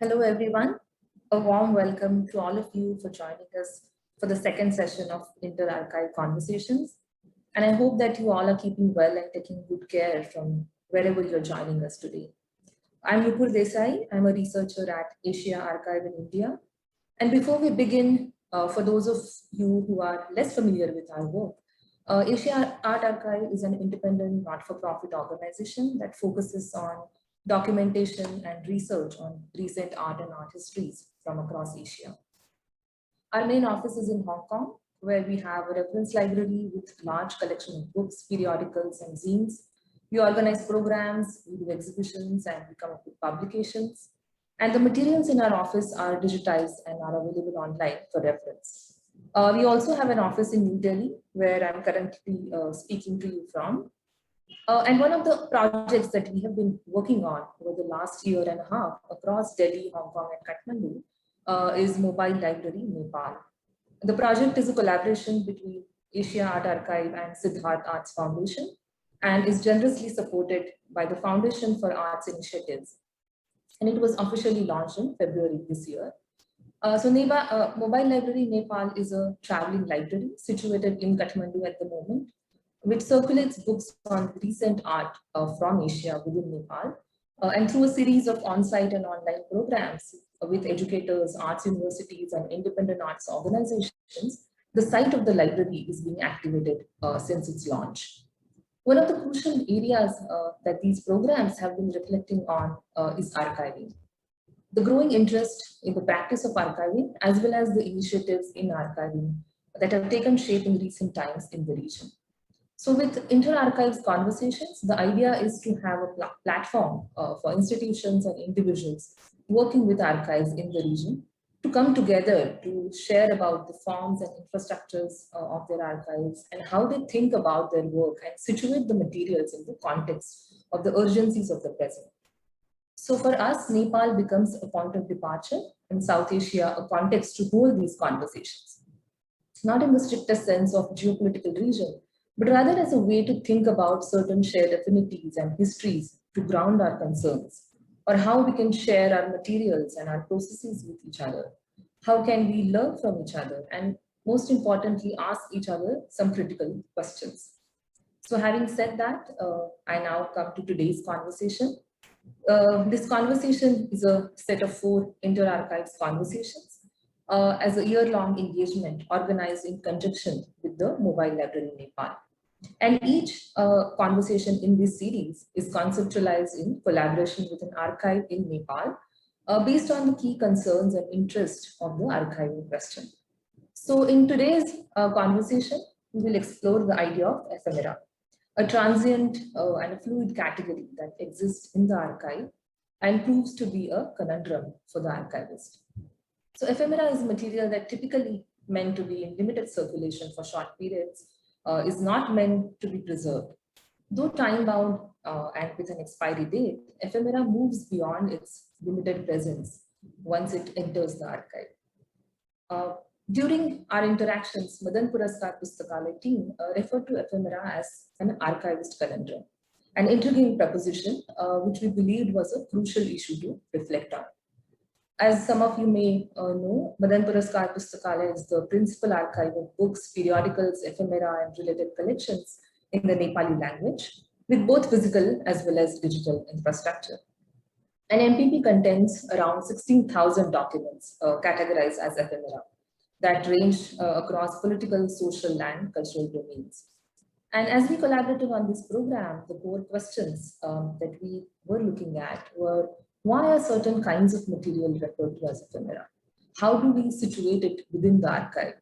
Hello, everyone. A warm welcome to all of you for joining us for the second session of Inter-Archive Conversations. And I hope that you all are keeping well and taking good care from wherever you're joining us today. I'm Nupur Desai. I'm a researcher at Asia Archive in India. And before we begin, for those of you who are less familiar with our work, Asia Art Archive is an independent not-for-profit organization that focuses on documentation and research on recent art and art histories from across Asia. Our main office is in Hong Kong, where we have a reference library with large collection of books, periodicals, and zines. We organize programs, we do exhibitions, and we come up with publications. And the materials in our office are digitized and are available online for reference. We also have an office in New Delhi, where I'm currently speaking to you from. And one of the projects that we have been working on over the last year and a half across Delhi, Hong Kong, and Kathmandu is Mobile Library Nepal. The project is a collaboration between Asia Art Archive and Siddharth Arts Foundation and is generously supported by the Foundation for Arts Initiatives. And it was officially launched in February this year. Mobile Library Nepal is a traveling library situated in Kathmandu at the moment, which circulates books on recent art from Asia within Nepal, and through a series of on-site and online programs with educators, arts universities, and independent arts organizations, the site of the library is being activated since its launch. One of the crucial areas that these programs have been reflecting on is archiving. The growing interest in the practice of archiving, as well as the initiatives in archiving that have taken shape in recent times in the region. So with Inter-Archives Conversations, the idea is to have a platform for institutions and individuals working with archives in the region to come together to share about the forms and infrastructures of their archives and how they think about their work and situate the materials in the context of the urgencies of the present. So for us, Nepal becomes a point of departure and South Asia a context to hold these conversations. Not in the strictest sense of geopolitical region, but rather as a way to think about certain shared affinities and histories to ground our concerns, or how we can share our materials and our processes with each other. How can we learn from each other? And most importantly, ask each other some critical questions. So having said that, I now come to today's conversation. This conversation is a set of 4 inter-archives conversations as a year-long engagement organized in conjunction with the Mobile Library Nepal. And each conversation in this series is conceptualized in collaboration with an archive in Nepal based on the key concerns and interests of the archiving question. So in today's conversation, we will explore the idea of ephemera, a transient and a fluid category that exists in the archive and proves to be a conundrum for the archivist. So ephemera is material that typically meant to be in limited circulation for short periods, is not meant to be preserved. Though time-bound and with an expiry date, ephemera moves beyond its limited presence once it enters the archive. During our interactions, Madan Puraskar Pustakalaya team referred to ephemera as an archivist conundrum, an intriguing proposition which we believed was a crucial issue to reflect on. As some of you may know, Madan Puraskar Pustakalaya is the principal archive of books, periodicals, ephemera, and related collections in the Nepali language, with both physical as well as digital infrastructure. An MPP contains around 16,000 documents categorized as ephemera that range across political, social, and cultural domains. And as we collaborated on this program, the core questions that we were looking at were, why are certain kinds of material referred to as ephemera? How do we situate it within the archive?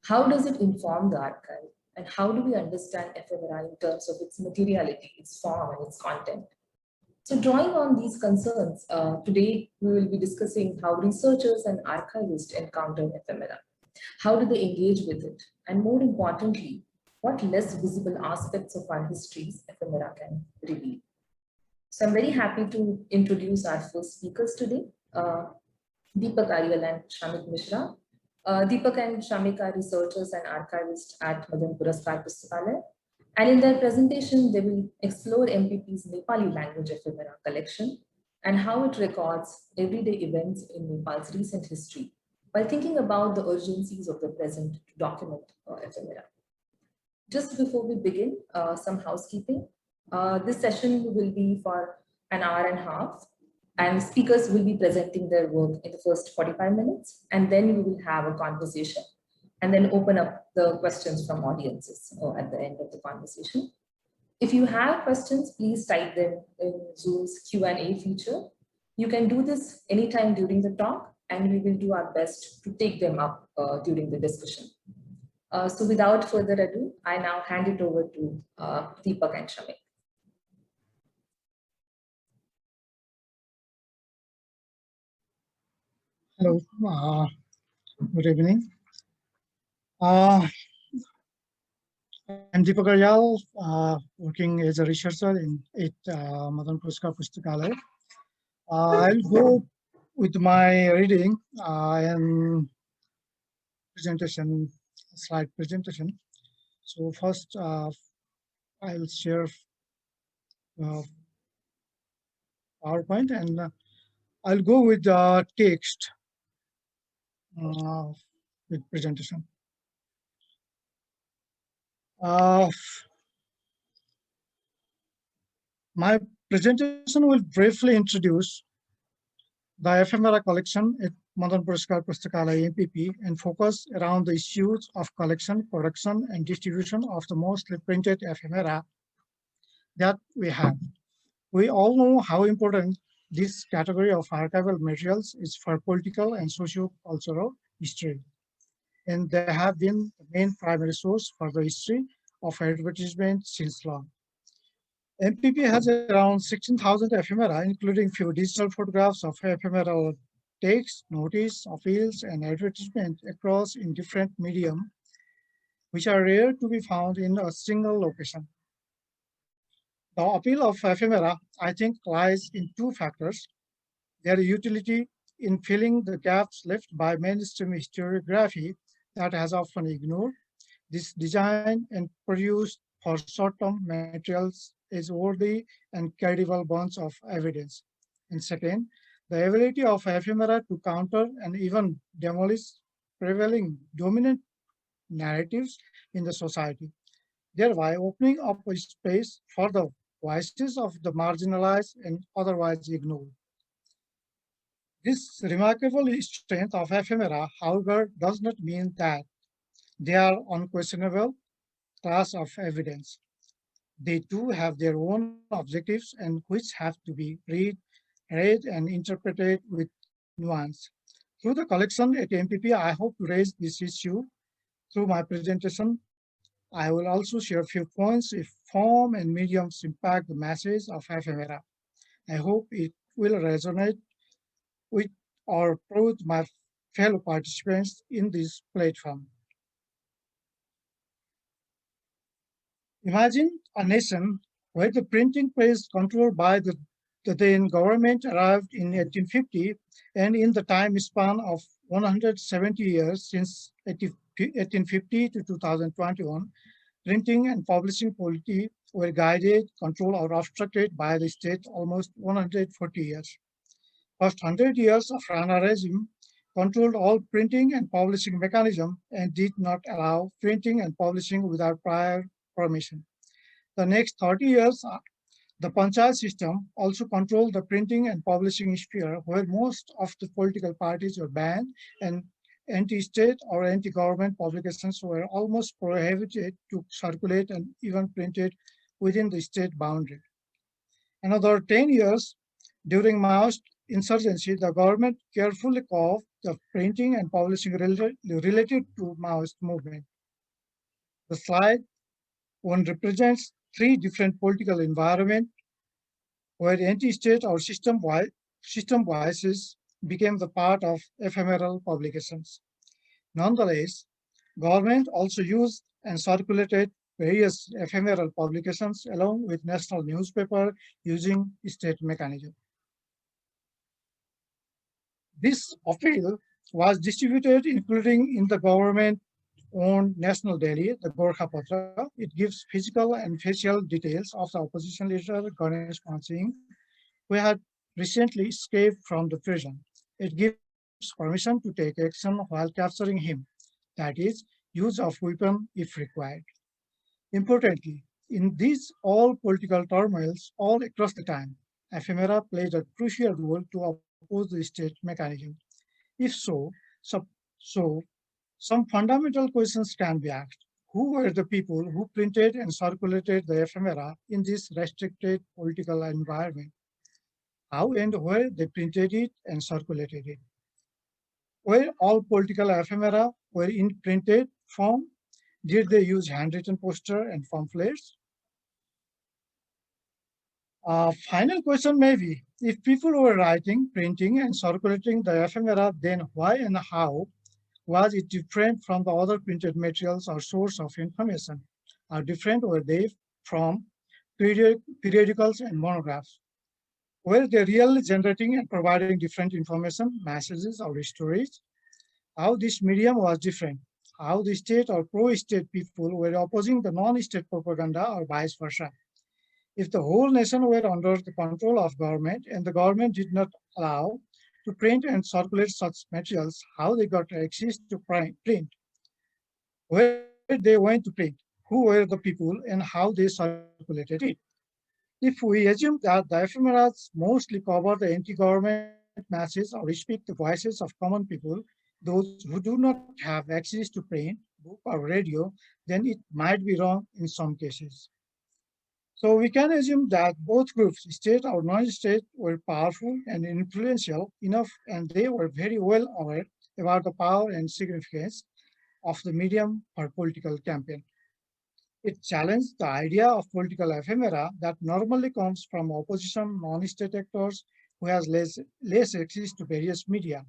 How does it inform the archive? And how do we understand ephemera in terms of its materiality, its form, and its content? So drawing on these concerns, today we will be discussing how researchers and archivists encounter ephemera. How do they engage with it? And more importantly, what less visible aspects of our histories ephemera can reveal? So I'm very happy to introduce our first speakers today, Deepak Aryal and Shamik Mishra. Deepak and Shamik are researchers and archivists at Madan Puraskar Pustakalaya. And in their presentation, they will explore MPP's Nepali language ephemera collection and how it records everyday events in Nepal's recent history while thinking about the urgencies of the present to document ephemera. Just before we begin, some housekeeping. This session will be for an hour and a half, and speakers will be presenting their work in the first 45 minutes, and then we will have a conversation, and then open up the questions from audiences at the end of the conversation. If you have questions, please type them in Zoom's Q&A feature. You can do this anytime during the talk, and we will do our best to take them up during the discussion. So without further ado, I now hand it over to Deepak and Shamik. Hello, good evening. I'm Deepak Aryal, working as a researcher at Madan Puruskar Pustakalaya. I'll go with my reading and presentation, slide presentation. So first, I'll share PowerPoint, and I'll go with the text with presentation. My presentation will briefly introduce the ephemera collection at Madan Puruskar Pustakalaya MPP and focus around the issues of collection, production, and distribution of the mostly printed ephemera that we have. We all know how important this category of archival materials is for political and socio-cultural history, and they have been the main primary source for the history of advertisement since long. MPP has around 16,000 ephemera, including few digital photographs of ephemeral text, notice, appeals, and advertisement across in different medium, which are rare to be found in a single location. The appeal of ephemera, I think, lies in two factors: their utility in filling the gaps left by mainstream historiography that has often ignored. This design and produced for short-term materials is worthy and credible bunch of evidence. And second, the ability of ephemera to counter and even demolish prevailing dominant narratives in the society, thereby opening up a space for the voices of the marginalized and otherwise ignored. This remarkable strength of ephemera, however, does not mean that they are unquestionable class of evidence. They too have their own objectives and which have to be read and interpreted with nuance. Through the collection at MPP, I hope to raise this issue through my presentation. I will also share a few points if form and mediums impact the message of ephemera. I hope it will resonate with or with my fellow participants in this platform. Imagine a nation where the printing press controlled by the then government arrived in 1850, and in the time span of 170 years since 1850 to 2021, printing and publishing polity were guided, controlled, or obstructed by the state almost 140 years. First 100 years of Rana regime controlled all printing and publishing mechanism and did not allow printing and publishing without prior permission. The next 30 years, the Panchayat system also controlled the printing and publishing sphere, where most of the political parties were banned and anti-state or anti-government publications were almost prohibited to circulate and even printed within the state boundary. Another 10 years, during Maoist insurgency, the government carefully curbed the printing and publishing related to Maoist movement. The slide one represents three different political environments where anti-state or system voices became the part of ephemeral publications. Nonetheless, government also used and circulated various ephemeral publications along with national newspaper using state mechanism. This appeal was distributed including in the government-owned national daily, the Gorkha Patra. It gives physical and facial details of the opposition leader Ganesh, who had recently escaped from the prison. It gives permission to take action while capturing him, that is, use of weapon if required. Importantly, in these all political turmoils all across the time, ephemera played a crucial role to oppose the state mechanism. If so, some fundamental questions can be asked. Who were the people who printed and circulated the ephemera in this restricted political environment? How and where they printed it and circulated it? Were all political ephemera were in printed form? Did they use handwritten poster and pamphlets? Final question may be, if people were writing, printing, and circulating the ephemera, then why and how was it different from the other printed materials or source of information? How different were they from periodicals and monographs? Were they really generating and providing different information, messages, or stories? How this medium was different? How the state or pro-state people were opposing the non-state propaganda or vice versa? If the whole nation were under the control of government and the government did not allow to print and circulate such materials, how they got access to print, where they went to print, who were the people, and how they circulated it. If we assume that the ephemeras mostly cover the anti-government messages or speak the voices of common people, those who do not have access to print, book, or radio, then it might be wrong in some cases. So we can assume that both groups, state or non-state, were powerful and influential enough, and they were very well aware about the power and significance of the medium for political campaign. It challenged the idea of political ephemera that normally comes from opposition non-state actors who has less access to various media.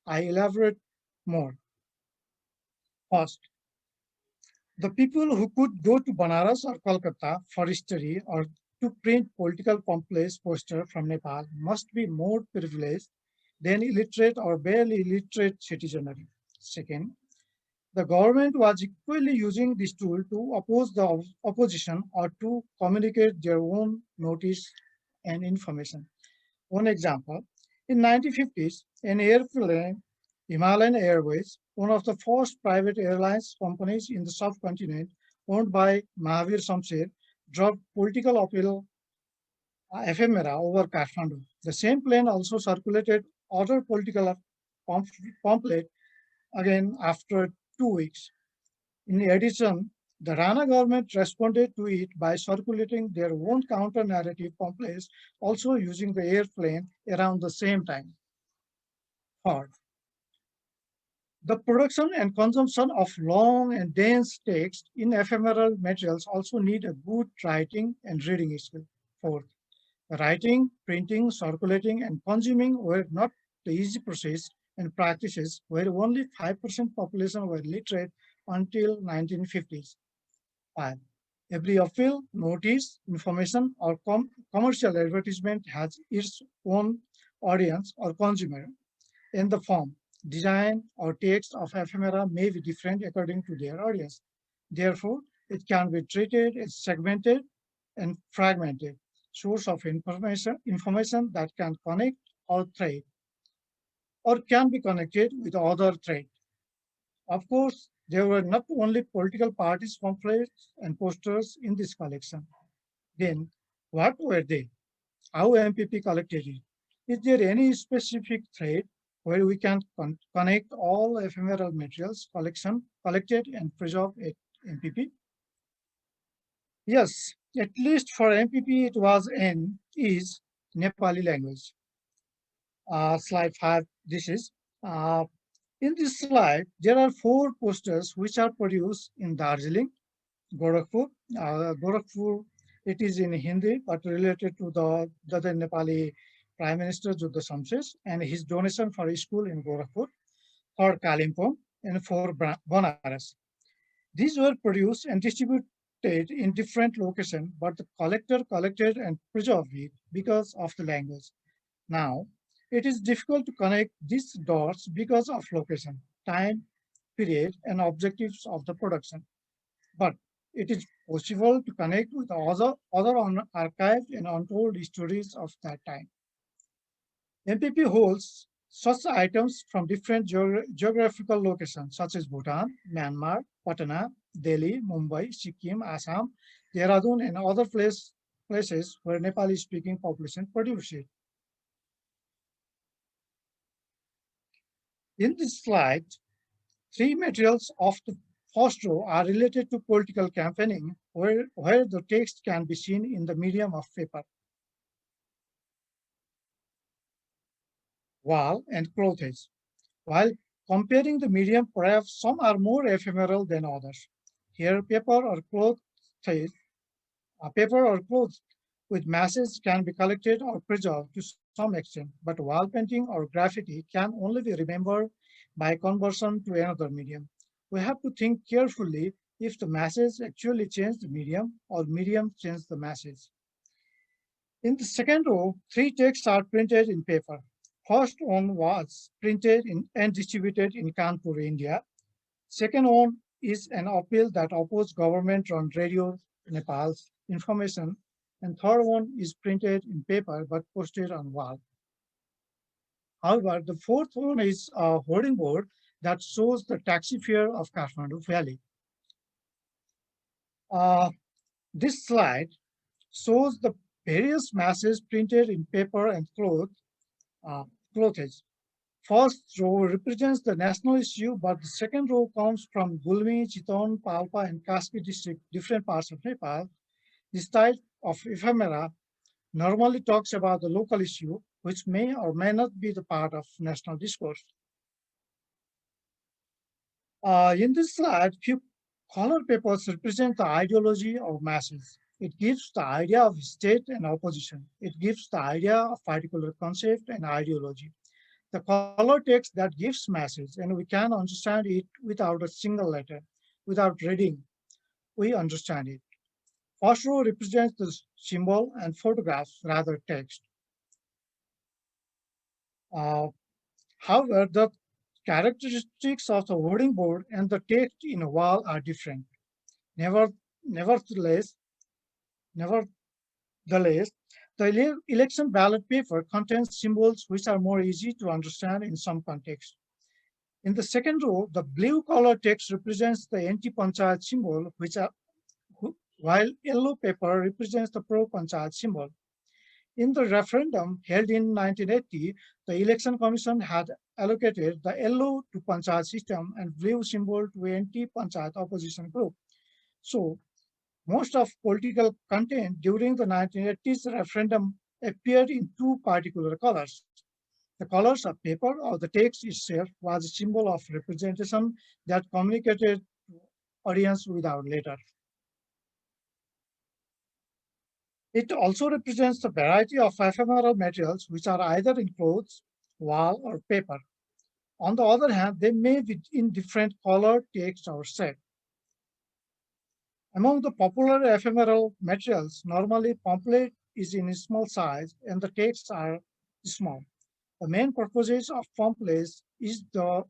I elaborate more. First, the people who could go to Banaras or Kolkata for history or to print political pamphlets poster from Nepal must be more privileged than illiterate or barely illiterate citizenry. Second, the government was equally using this tool to oppose the opposition or to communicate their own notice and information. One example, in 1950s, an airplane, Himalayan Airways, one of the first private airlines companies in the subcontinent, owned by Mahavir Shamsher, dropped political appeal ephemera over Kathmandu. The same plane also circulated other political pamphlet again after 2 weeks. In addition, the Rana government responded to it by circulating their own counter-narrative pamphlets, also using the airplane around the same time. Third, the production and consumption of long and dense text in ephemeral materials also need a good writing and reading skill. Fourth, writing, printing, circulating, and consuming were not the easy process and practices where only 5% population were literate until 1950s. 5. Every appeal, notice, information, or commercial advertisement has its own audience or consumer. In the form, design, or text of ephemera may be different according to their audience. Therefore, it can be treated as segmented and fragmented source of information that can connect or thread, or can be connected with other thread. Of course, there were not only political parties, pamphlets, and posters in this collection. Then, what were they? How MPP collected it? Is there any specific thread where we can connect all ephemeral materials collected and preserved at MPP? Yes, at least for MPP, it was and is Nepali language. Slide 5, this is. Uh, in this slide, there are 4 posters which are produced in Darjeeling, Gorakhpur. Gorakhpur, it is in Hindi, but related to the Nepali Prime Minister Juddha Shamsher and his donation for a school in Gorakhpur, for Kalimpong, and for Banaras. These were produced and distributed in different locations, but the collector collected and preserved it because of the language. Now, it is difficult to connect these dots because of location, time, period, and objectives of the production. But it is possible to connect with other archived and untold stories of that time. MPP holds such items from different geographical locations such as Bhutan, Myanmar, Patna, Delhi, Mumbai, Sikkim, Assam, Dehradun, and other places where Nepali-speaking population produce it. In this slide, three materials of the first row are related to political campaigning, where the text can be seen in the medium of paper, wall, and clothes. While comparing the medium, perhaps some are more ephemeral than others. Here, paper or clothes with masses can be collected or preserved to some extent, but wall painting or graffiti can only be remembered by conversion to another medium. We have to think carefully if the masses actually change the medium or medium change the masses. In the second row, three texts are printed in paper. First one was printed and distributed in Kanpur, India. Second one is an appeal that opposed government-run radio Nepal's information. And third one is printed in paper but posted on wall. However, the fourth one is a hoarding board that shows the taxi fare of Kathmandu Valley. This slide shows the various masses printed in paper and clothes. First row represents the national issue, but the second row comes from Gulmi, Chiton, Palpa, and Kaspi district, different parts of Nepal. This type of ephemera normally talks about the local issue, which may or may not be the part of national discourse. In this slide, few color papers represent the ideology of masses. It gives the idea of state and opposition. It gives the idea of particular concept and ideology. The color text that gives masses, and we can understand it without a single letter, without reading. We understand it. First row represents the symbol and photographs rather text. However, the characteristics of the wording board and the text in a wall are different. Nevertheless, the election ballot paper contains symbols which are more easy to understand in some contexts. In the second row, the blue color text represents the anti-panchayat symbol, while yellow paper represents the pro-panchayat symbol. In the referendum held in 1980, the Election Commission had allocated the yellow to panchayat system and blue symbol to anti-panchayat opposition group. So, most of political content during the 1980s referendum appeared in two particular colors. The colors of paper or the text itself was a symbol of representation that communicated to audience without letter. It also represents the variety of ephemeral materials which are either in clothes, wall, or paper. On the other hand, they may be in different color, text, or shape. Among the popular ephemeral materials, normally pamphlet is in small size and the texts are small. The main purpose of pamphlets is to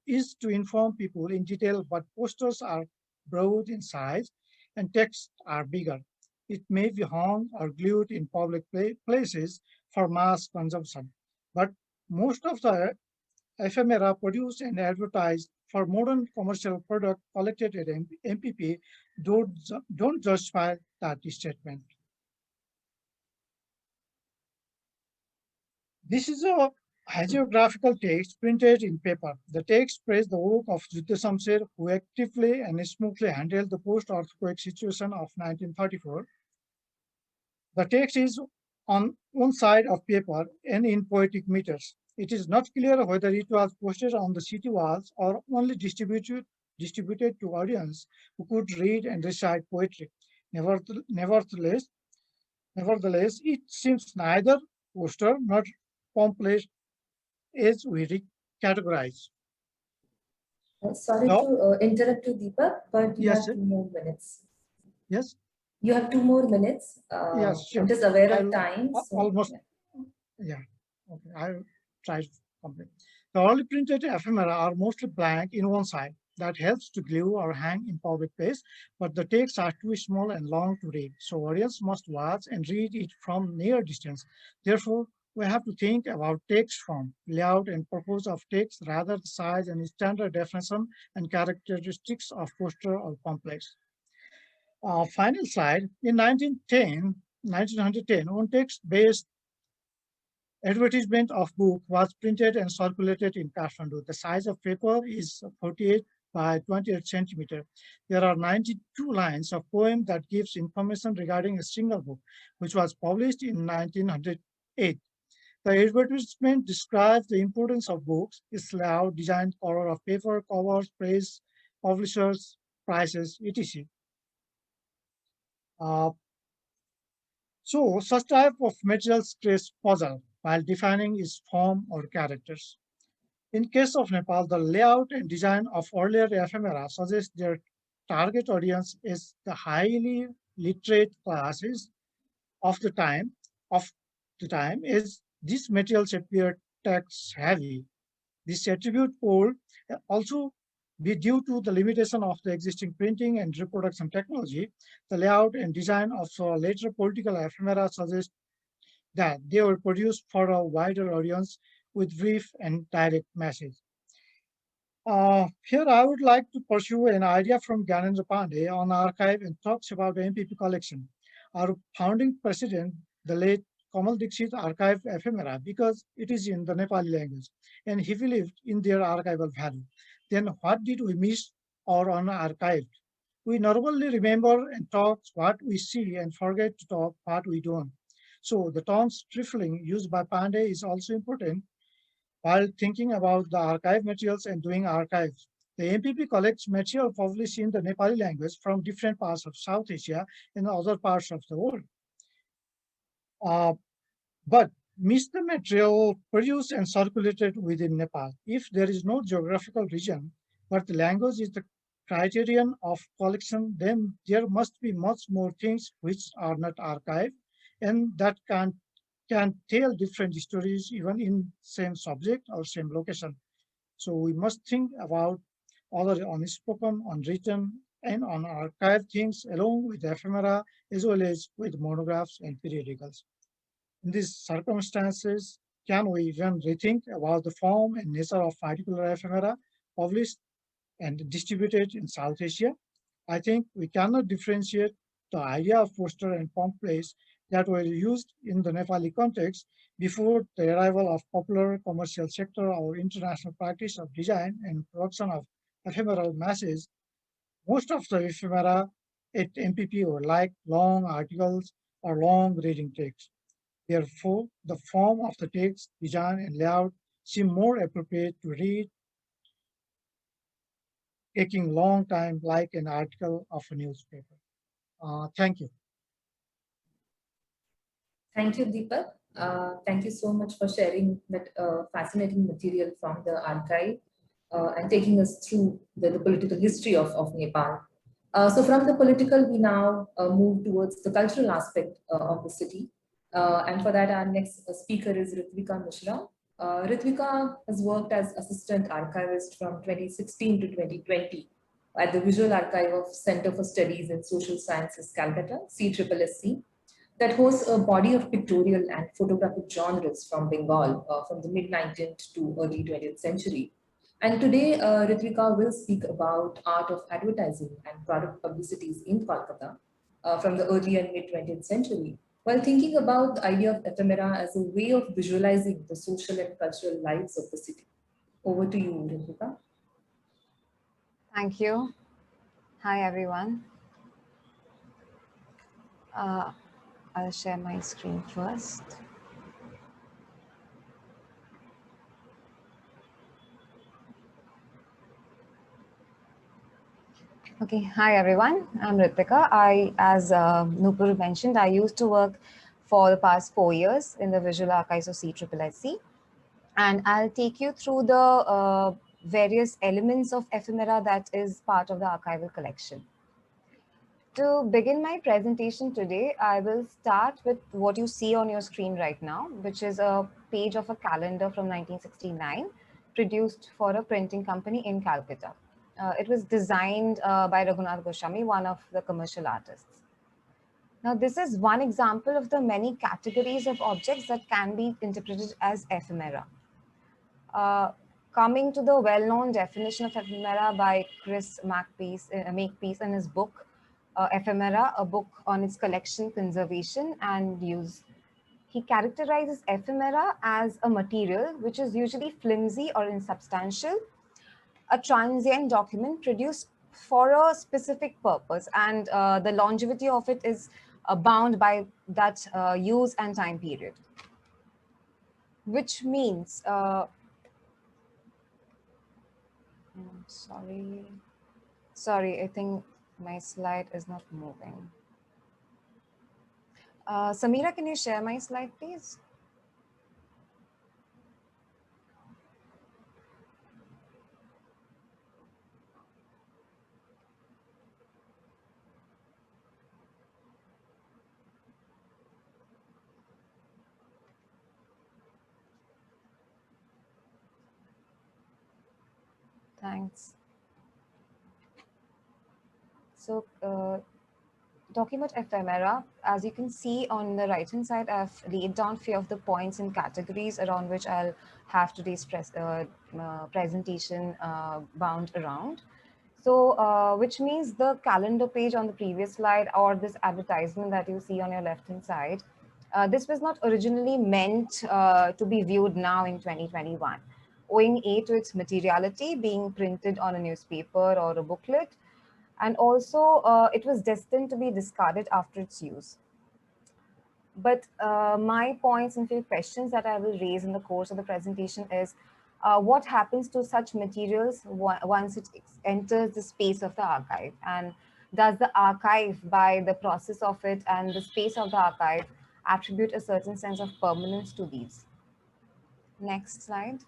inform people in detail, but posters are broad in size and texts are bigger. It may be hung or glued in public places for mass consumption. But most of the ephemera produced and advertised for modern commercial product collected at MPP don't justify that statement. This is a hagiographical text printed in paper. The text praised the work of Jutta Shamsher, who actively and smoothly handled the post-earthquake situation of 1934. The text is on one side of paper and in poetic meters. It is not clear whether it was posted on the city walls or only distributed to audience who could read and recite poetry. Nevertheless, it seems neither poster nor pamphlet as we categorize. Sorry to interrupt you, Deepak, but you Yes, have 2 more minutes. yes. You have 2 more minutes. Yes, sure. I'm just aware of time. So, almost, yeah. Okay, I'll try to complete. The early printed ephemera are mostly blank in one side. That helps to glue or hang in public place, but the texts are too small and long to read, so audience must watch and read it from near distance. Therefore, we have to think about text form, layout, and purpose of text, rather the size and standard definition and characteristics of poster or pamphlets. Final slide. In 1910, one text-based advertisement of book was printed and circulated in Kathmandu. The size of paper is 48 by 28 centimeter. There are 92 lines of poem that gives information regarding a single book, which was published in 1908. The advertisement describes the importance of books, its layout, design, color of paper, covers, price, publishers, prices, etc. So such type of materials creates puzzle while defining its form or characters. In case of Nepal, the layout and design of earlier ephemera suggests their target audience is the highly literate classes of the time. Is these materials appear text heavy. This attribute could also be due to the limitation of the existing printing and reproduction technology. The layout and design of later political ephemera suggest that they were produced for a wider audience with brief and direct message. Here I would like to pursue an idea from Ganesh on archive and talks about the MPP collection. Our founding president, the late Kamal Dixit, archived ephemera because it is in the Nepali language, and he believed in their archival value. Then what did we miss or unarchived? We normally remember and talk what we see and forget to talk what we don't. So the term trifling used by Pandey is also important while thinking about the archive materials and doing archives. The MPP collects material published in the Nepali language from different parts of South Asia and other parts of the world. But miss the material produced and circulated within Nepal. If there is no geographical region, but the language is the criterion of collection, then there must be much more things which are not archived and that can tell different stories even in same subject or same location. So we must think about other unspoken, unwritten, and unarchived things along with ephemera as well as with monographs and periodicals. In these circumstances, can we even rethink about the form and nature of particular ephemera published and distributed in South Asia? I think we cannot differentiate the idea of poster and pamphlets that were used in the Nepali context before the arrival of popular commercial sector or international practice of design and production of ephemeral masses. Most of the ephemera at MPP were like long articles or long reading text. Therefore, the form of the text, design, and layout seem more appropriate to read, taking long time like an article of a newspaper. Thank you. Thank you, Deepak. Thank you so much for sharing that fascinating material from the archive and taking us through the political history of Nepal. So from the political, we now move towards the cultural aspect of the city. And for that, our next speaker is Ritvika Mishra. Ritvika has worked as assistant archivist from 2016 to 2020 at the Visual Archive of Center for Studies in Social Sciences, Calcutta, CSSC, that hosts a body of pictorial and photographic genres from Bengal from the mid-19th to early 20th century. And today, Ritvika will speak about art of advertising and product publicities in Kolkata from the early and mid-20th century, while thinking about the idea of ephemera as a way of visualizing the social and cultural lives of the city. Over to you, Ritvika. Thank you. Hi, everyone. I'll share my screen first. Okay, hi everyone, I'm Ritika. As Nupur mentioned, I used to work for the past 4 years in the Visual Archives of CSSC, and I'll take you through the various elements of ephemera that is part of the archival collection. To begin my presentation today, I will start with what you see on your screen right now, which is a page of a calendar from 1969, produced for a printing company in Calcutta. It was designed by Raghunath Goswami, one of the commercial artists. Now, this is one example of the many categories of objects that can be interpreted as ephemera. Coming to the well-known definition of ephemera by Chris Mcpheese in his book, Ephemera, a book on its collection, conservation, and use. He characterizes ephemera as a material which is usually flimsy or insubstantial, a transient document produced for a specific purpose, and the longevity of it is bound by that use and time period. Which means, sorry, I think my slide is not moving. Samira, can you share my slide, please? Thanks. So, talking about ephemera, as you can see on the right-hand side, I've laid down few of the points and categories around which I'll have today's presentation bound around. So, which means the calendar page on the previous slide or this advertisement that you see on your left-hand side, this was not originally meant to be viewed now in 2021, owing to its materiality being printed on a newspaper or a booklet, and also it was destined to be discarded after its use. But my points and few questions that I will raise in the course of the presentation is, what happens to such materials once it enters the space of the archive? And does the archive, by the process of it and the space of the archive, attribute a certain sense of permanence to these? Next slide.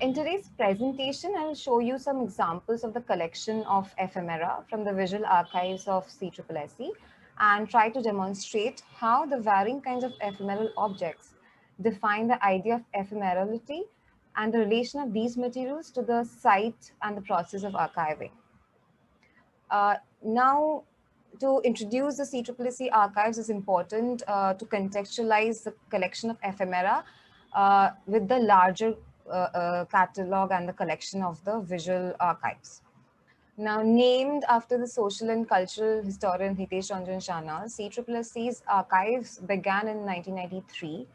In today's presentation, I'll show you some examples of the collection of ephemera from the visual archives of CSSC and try to demonstrate how the varying kinds of ephemeral objects define the idea of ephemerality and the relation of these materials to the site and the process of archiving. Now, to introduce the CSSC archives is important to contextualize the collection of ephemera with the larger catalog and the collection of the visual archives. Now, named after the social and cultural historian Hitesh Ranjan Shana, CSSC's archives began in 1993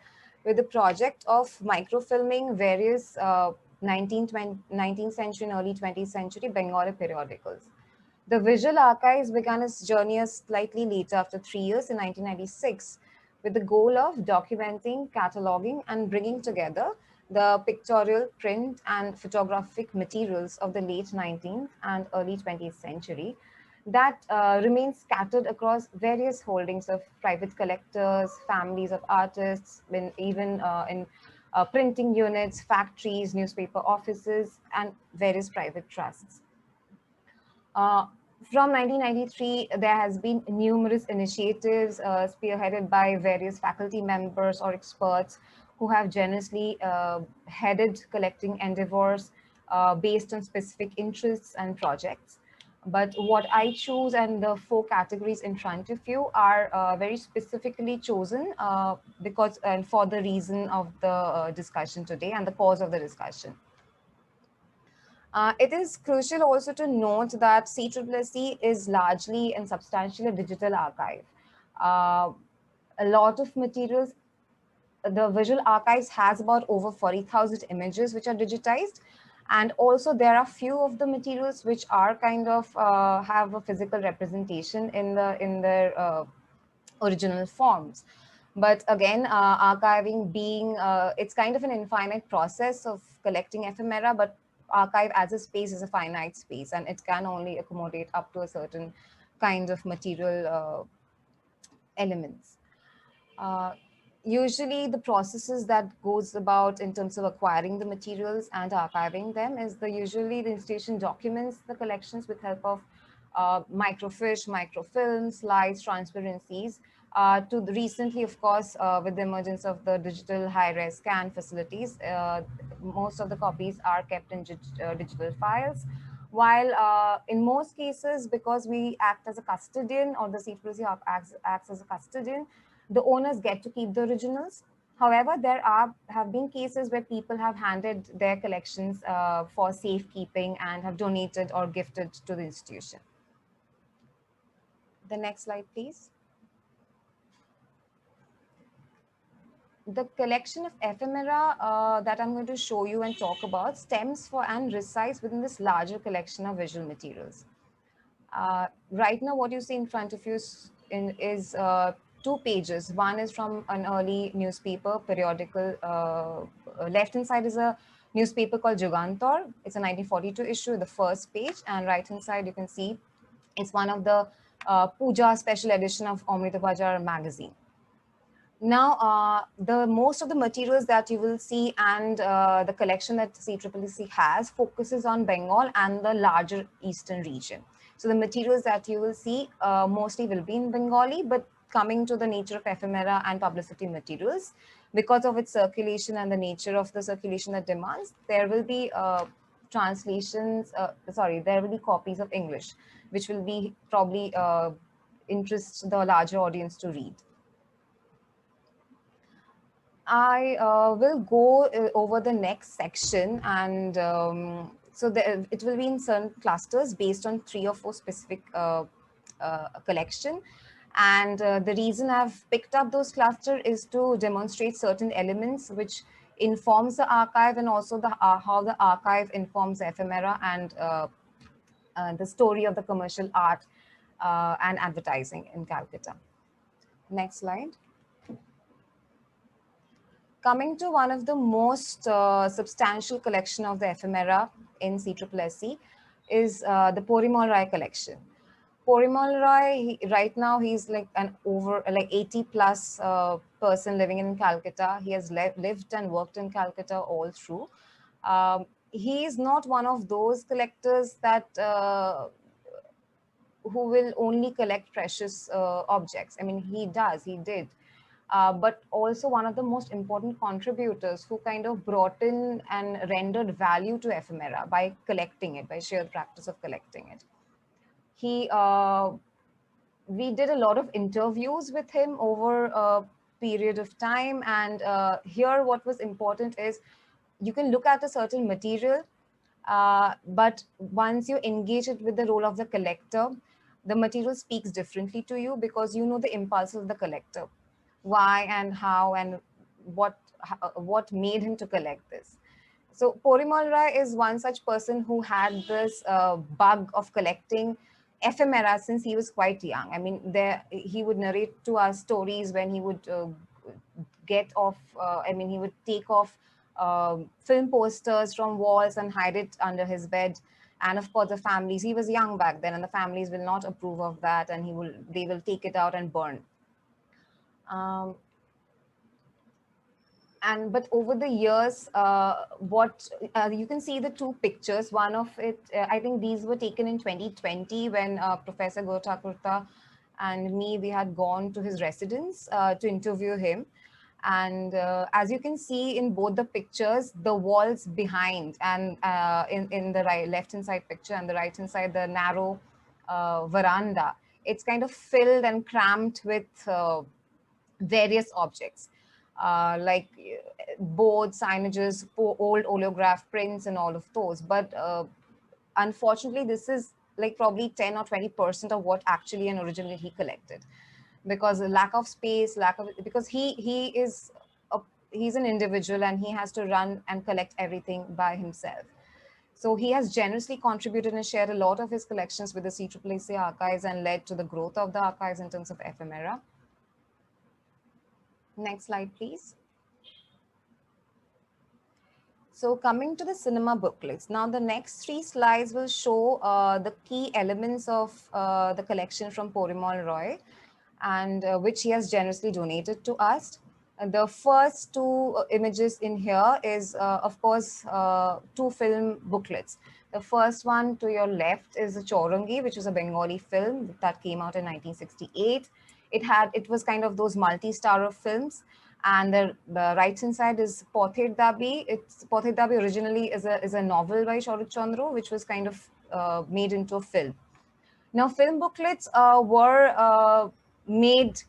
with the project of microfilming various 19th century and early 20th century Bengali periodicals. The visual archives began its journey slightly later, after 3 years in 1996, with the goal of documenting, cataloging, and bringing together the pictorial, print, and photographic materials of the late 19th and early 20th century that remain scattered across various holdings of private collectors, families of artists, even in printing units, factories, newspaper offices, and various private trusts. From 1993, there has been numerous initiatives spearheaded by various faculty members or experts who have generously headed collecting endeavors based on specific interests and projects. But what I choose and the 4 categories in front of you are very specifically chosen because and for the reason of the discussion today and the cause of the discussion. It is crucial also to note that CSSC is largely and substantially a digital archive. A lot of materials, the visual archives has about over 40,000 images which are digitized. And also there are few of the materials which are kind of have a physical representation in their original forms. But again, archiving being, it's kind of an infinite process of collecting ephemera, but archive as a space is a finite space and it can only accommodate up to a certain kind of material elements. Usually the processes that goes about in terms of acquiring the materials and archiving them is usually the institution documents the collections with help of microfiche, microfilms, slides, transparencies. To recently, of course, with the emergence of the digital high-res scan facilities, most of the copies are kept in digital files. While in most cases, because we act as a custodian, or the CCC acts as a custodian, the owners get to keep the originals. However, have been cases where people have handed their collections for safekeeping and have donated or gifted to the institution. The next slide, please. The collection of ephemera that I'm going to show you and talk about stems and resides within this larger collection of visual materials. Right now, what you see in front of you is 2 pages. One is from an early newspaper, periodical. Left-hand side is a newspaper called Jugantar. It's a 1942 issue, the first page. And right-hand side, you can see it's one of the Puja special edition of Amrita Bajar magazine. Now, the most of the materials that you will see and the collection that CCCC has focuses on Bengal and the larger eastern region. So the materials that you will see mostly will be in Bengali, but coming to the nature of ephemera and publicity materials, because of its circulation and the nature of the circulation that demands, there will be translations, there will be copies of English, which will be probably interest the larger audience to read. I will go over the next section, and it will be in certain clusters based on 3 or 4 specific collection. And the reason I've picked up those clusters is to demonstrate certain elements which informs the archive, and also how the archive informs ephemera and the story of the commercial art and advertising in Calcutta. Next slide. Coming to one of the most substantial collection of the ephemera in CCCC is the Pori collection. Pori, right now he's like an 80 plus person living in Calcutta. He has lived and worked in Calcutta all through. He is not one of those collectors that who will only collect precious objects. I mean, he did. But also one of the most important contributors who kind of brought in and rendered value to ephemera by collecting it, by sheer practice of collecting it. We did a lot of interviews with him over a period of time, and here what was important is you can look at a certain material, but once you engage it with the role of the collector, the material speaks differently to you, because you know the impulse of the collector, why and how and what made him to collect this. So Pori is one such person who had this bug of collecting ephemera since he was quite young. I mean, he would narrate to us stories when he would he would take off film posters from walls and hide it under his bed. And of course, the families, he was young back then, and the families will not approve of that, and they will take it out and burn. But over the years, you can see the 2 pictures. One of it, I think these were taken in 2020 when Professor Gotakurta and me, we had gone to his residence to interview him. And as you can see in both the pictures, the walls behind, and in the left-hand side picture and the right-hand side, the narrow veranda, it's kind of filled and cramped with various objects. Like boards, signages, old oleograph prints, and all of those. But unfortunately, this is like probably 10 or 20% of what actually and originally he collected, because the lack of space, because he's an individual and he has to run and collect everything by himself. So he has generously contributed and shared a lot of his collections with the CCCC archives and led to the growth of the archives in terms of ephemera. Next slide, please. So coming to the cinema booklets. Now the next 3 slides will show the key elements of the collection from Porimal Roy, and which he has generously donated to us. The first 2 images in here is, of course, 2 film booklets. The first one to your left is a Chaurangi, which is a Bengali film that came out in 1968. It was kind of those multi-starrer films, And the right hand side is Pothet Dabi. Pothet Dabi originally is a novel by Sharat Chandra, which was kind of made into a film. Now, film booklets were made.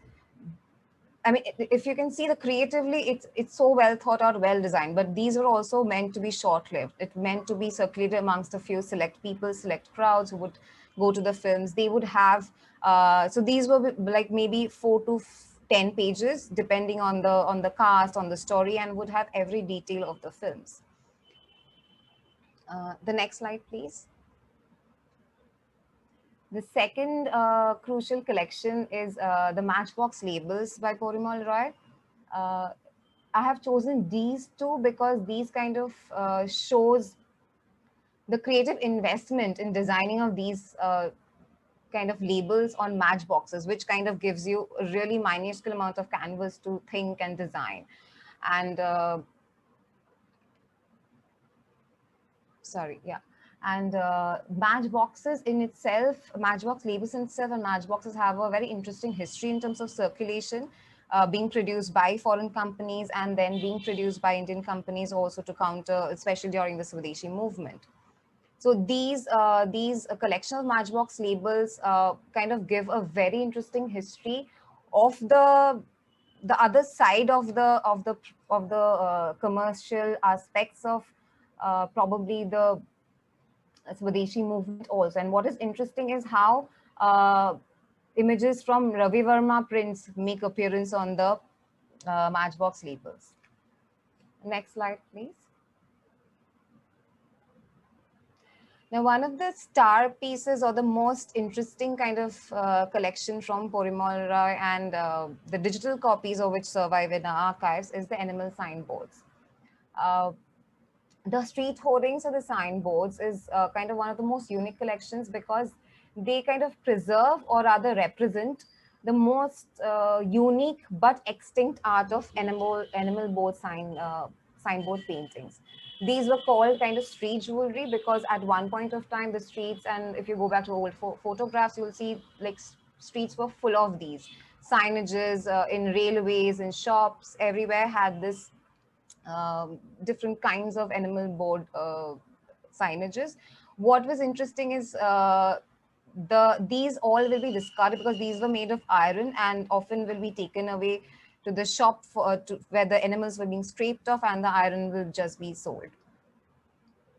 I mean, if you can see the creatively, it's so well thought out, well designed. But these are also meant to be short-lived. It meant to be circulated amongst a few select people, select crowds who would go to the films. They would have so these were like maybe 4 to 10 pages, depending on the cast, on the story, and would have every detail of the films. The next slide, please. The second crucial collection is the Matchbox labels by Porimal Roy. I have chosen these two because these kind of shows the creative investment in designing of these kind of labels on matchboxes, which kind of gives you a really minuscule amount of canvas to think and design. And and matchboxes in itself, matchbox labels in itself and matchboxes have a very interesting history in terms of circulation, being produced by foreign companies and then being produced by Indian companies also to counter, especially during the Swadeshi movement. So these collection of matchbox labels kind of give a very interesting history of the other side of the commercial aspects of probably the Swadeshi movement also. And what is interesting is how images from Ravi Verma prints make appearance on the matchbox labels. Next slide, please. Now, one of the star pieces or the most interesting kind of collection from Porimal Roy and the digital copies of which survive in our archives is the animal signboards. The street hoardings of the signboards is kind of one of the most unique collections because they kind of preserve or rather represent the most unique but extinct art of animal board signboard paintings. These were called kind of street jewelry because at one point of time the streets, and if you go back to old photographs, you'll see like streets were full of these signages in railways, in shops, everywhere had this different kinds of animal board signages. What was interesting is these all will be discarded because these were made of iron and often will be taken away to the shop where the animals were being scraped off and the iron will just be sold.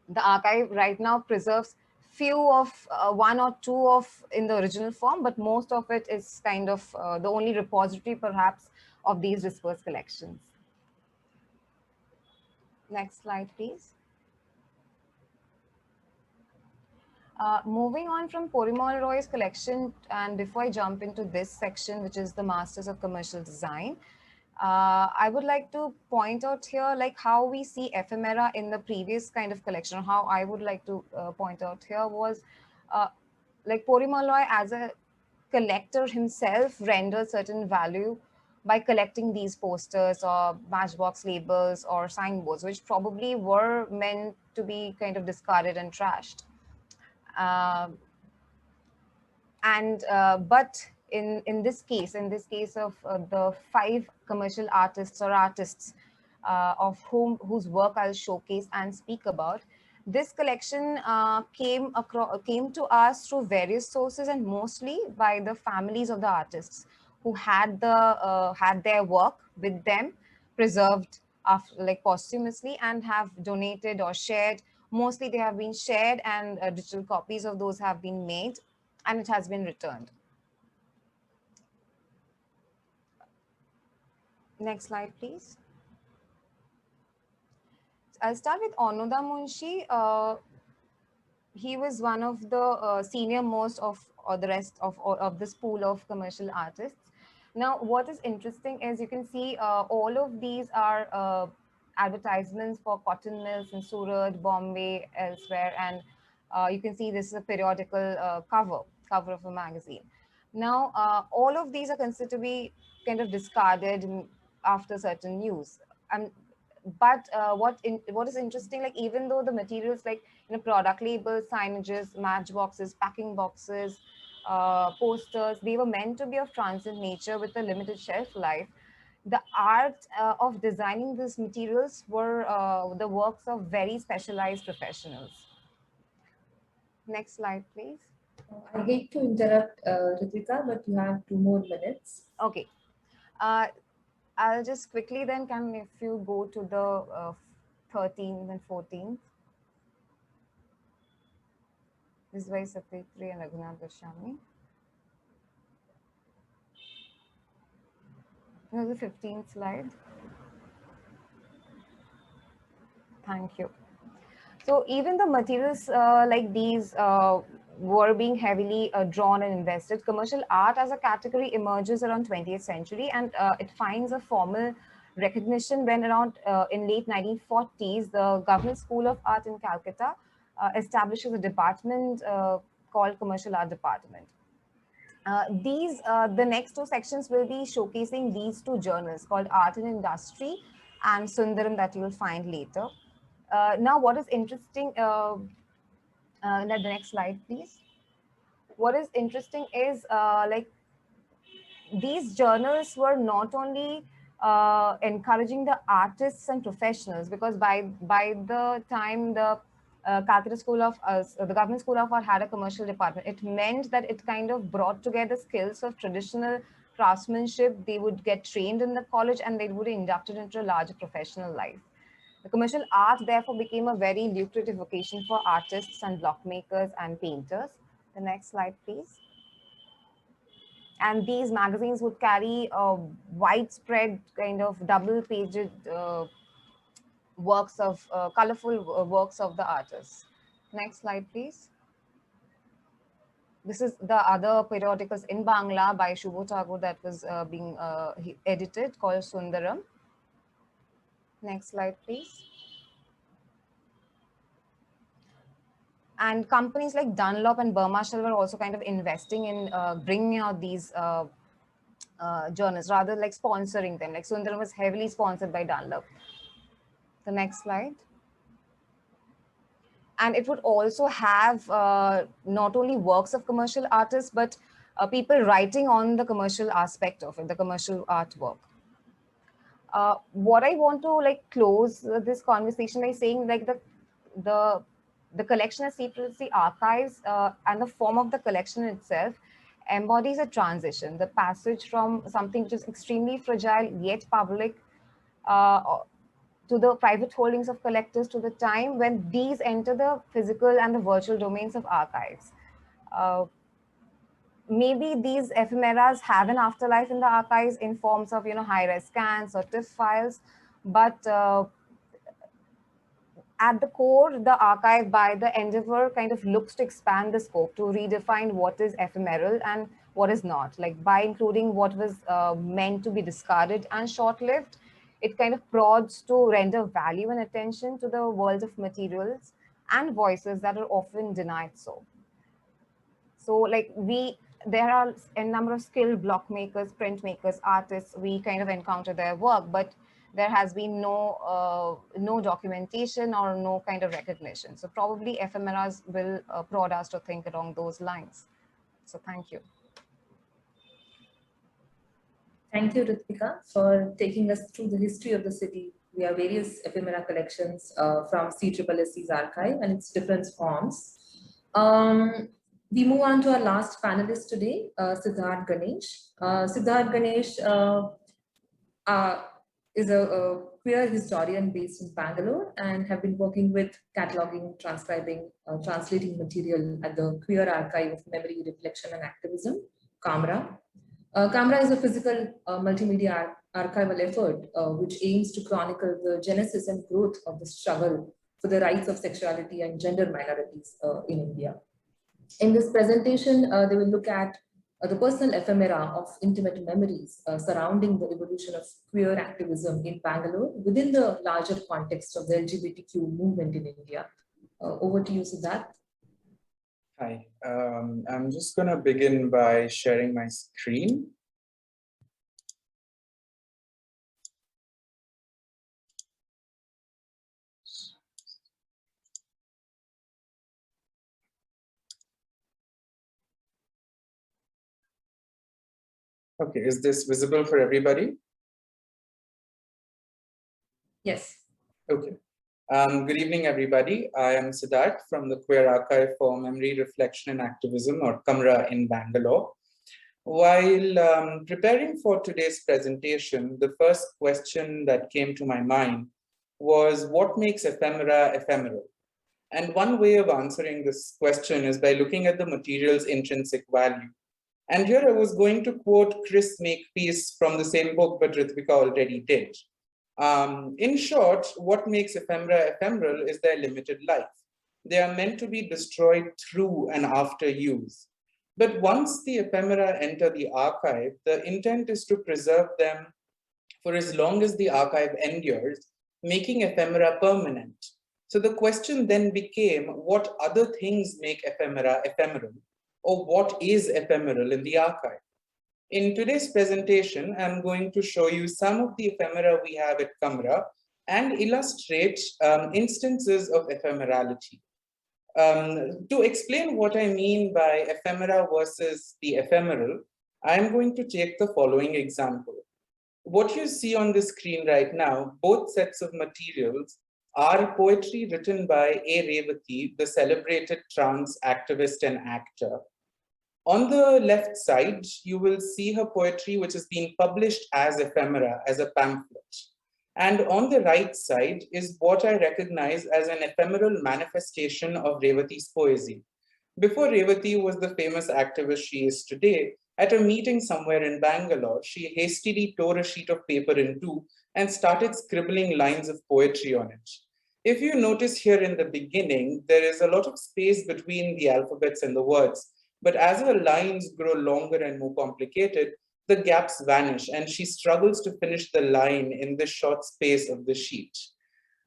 The archive right now preserves few of one or two of in the original form, but most of it is kind of the only repository perhaps of these dispersed collections. Next slide, please. Moving on from Porimal Roy's collection, and before I jump into this section, which is the Masters of Commercial Design, I would like to point out here like how we see ephemera in the previous kind of collection. How I would like to point out here was like Porimal Roy as a collector himself rendered certain value by collecting these posters or matchbox labels or signboards, which probably were meant to be kind of discarded and trashed. But in this case of the 5 commercial artists or artists of whose work I'll showcase and speak about, this collection came to us through various sources and mostly by the families of the artists who had their work with them preserved like posthumously and have donated or shared. Mostly they have been shared and digital copies of those have been made and it has been returned. Next slide, please. I'll start with Onoda Munshi. He was one of the senior most of the rest of this pool of commercial artists. Now, what is interesting is you can see all of these are advertisements for cotton mills in Surat, Bombay, elsewhere, and you can see this is a periodical cover of a magazine. Now, all of these are considered to be kind of discarded after certain use. But what is interesting, like even though the materials like product labels, signages, matchboxes, packing boxes, posters, they were meant to be of transient nature with a limited shelf life. the art of designing these materials were the works of very specialized professionals. Next slide, please. I hate to interrupt, Ritika, but you have 2 more minutes. Okay. I'll just quickly then, if you go to the 13th and 14th. This is by Sapitri and Raghunath Goswami. Here's the 15th slide. Thank you. So even the materials like these were being heavily drawn and invested. Commercial art as a category emerges around 20th century, and it finds a formal recognition when around in late 1940s, the Government School of Art in Calcutta establishes a department called Commercial Art Department. The next two sections will be showcasing these two journals called Art and Industry and Sundaram that you will find later. Now, what is interesting, the next slide, please. What is interesting is like these journals were not only encouraging the artists and professionals, because by the time the Calcutta School of the Government School of Art had a commercial department, it meant that it kind of brought together skills of traditional craftsmanship. They would get trained in the college and they would be inducted into a larger professional life. The commercial art therefore became a very lucrative vocation for artists and blockmakers and painters. The next slide, please. And these magazines would carry widespread kind of double-paged works of colorful works of the artists. Next slide, please. This is the other periodicals in Bangla by Shubho Tagore that was being edited, called Sundaram. Next slide, please. And companies like Dunlop and Burma Shell were also kind of investing in bringing out these journals, rather like sponsoring them. Like Sundaram was heavily sponsored by Dunlop. The next slide. And it would also have not only works of commercial artists, but people writing on the commercial aspect of it, the commercial artwork. What I want to like close this conversation by saying, like the collection as secrecy archives and the form of the collection itself embodies a transition, the passage from something which is extremely fragile yet public to the private holdings of collectors, to the time when these enter the physical and the virtual domains of archives. Maybe these ephemeras have an afterlife in the archives in forms of, high-res scans or TIFF files, but at the core, the archive by the endeavor kind of looks to expand the scope, to redefine what is ephemeral and what is not. Like by including what was meant to be discarded and short-lived, it kind of prods to render value and attention to the world of materials and voices that are often denied so. So like there are a number of skilled blockmakers, printmakers, artists, we kind of encounter their work, but there has been no documentation or no kind of recognition. So probably ephemeras will prod us to think along those lines. So thank you. Thank you, Ritika, for taking us through the history of the city. We have various ephemera collections from CSSC's archive and its different forms. We move on to our last panelist today, Siddharth Ganesh. Siddharth Ganesh is a queer historian based in Bangalore and have been working with cataloging, transcribing, translating material at the Queer Archive of Memory, Reflection and Activism, CAMRA. CAMRA is a physical multimedia archival effort which aims to chronicle the genesis and growth of the struggle for the rights of sexuality and gender minorities in India. In this presentation, they will look at the personal ephemera of intimate memories surrounding the evolution of queer activism in Bangalore within the larger context of the LGBTQ movement in India. Over to you, Siddharth. Hi, I'm just going to begin by sharing my screen. Okay, is this visible for everybody? Yes. Okay. Good evening, everybody. I am Siddharth from the Queer Archive for Memory, Reflection and Activism, or CUMRA in Bangalore. While preparing for today's presentation, the first question that came to my mind was, what makes ephemera ephemeral? And one way of answering this question is by looking at the material's intrinsic value. And here I was going to quote Chris Mcpheese from the same book, but Ritvika already did. In short, what makes ephemera ephemeral is their limited life. They are meant to be destroyed through and after use. But once the ephemera enter the archive, the intent is to preserve them for as long as the archive endures, making ephemera permanent. So the question then became, what other things make ephemera ephemeral? Or what is ephemeral in the archive? In today's presentation, I'm going to show you some of the ephemera we have at CUMRA and illustrate instances of ephemerality. To explain what I mean by ephemera versus the ephemeral, I'm going to take the following example. What you see on the screen right now, both sets of materials are poetry written by A. Revati, the celebrated trans activist and actor. On the left side, you will see her poetry, which is being published as ephemera, as a pamphlet. And on the right side is what I recognize as an ephemeral manifestation of Revati's poesy. Before Revati was the famous activist she is today, at a meeting somewhere in Bangalore, she hastily tore a sheet of paper in two and started scribbling lines of poetry on it. If you notice here in the beginning, there is a lot of space between the alphabets and the words. But as her lines grow longer and more complicated, the gaps vanish and she struggles to finish the line in the short space of the sheet.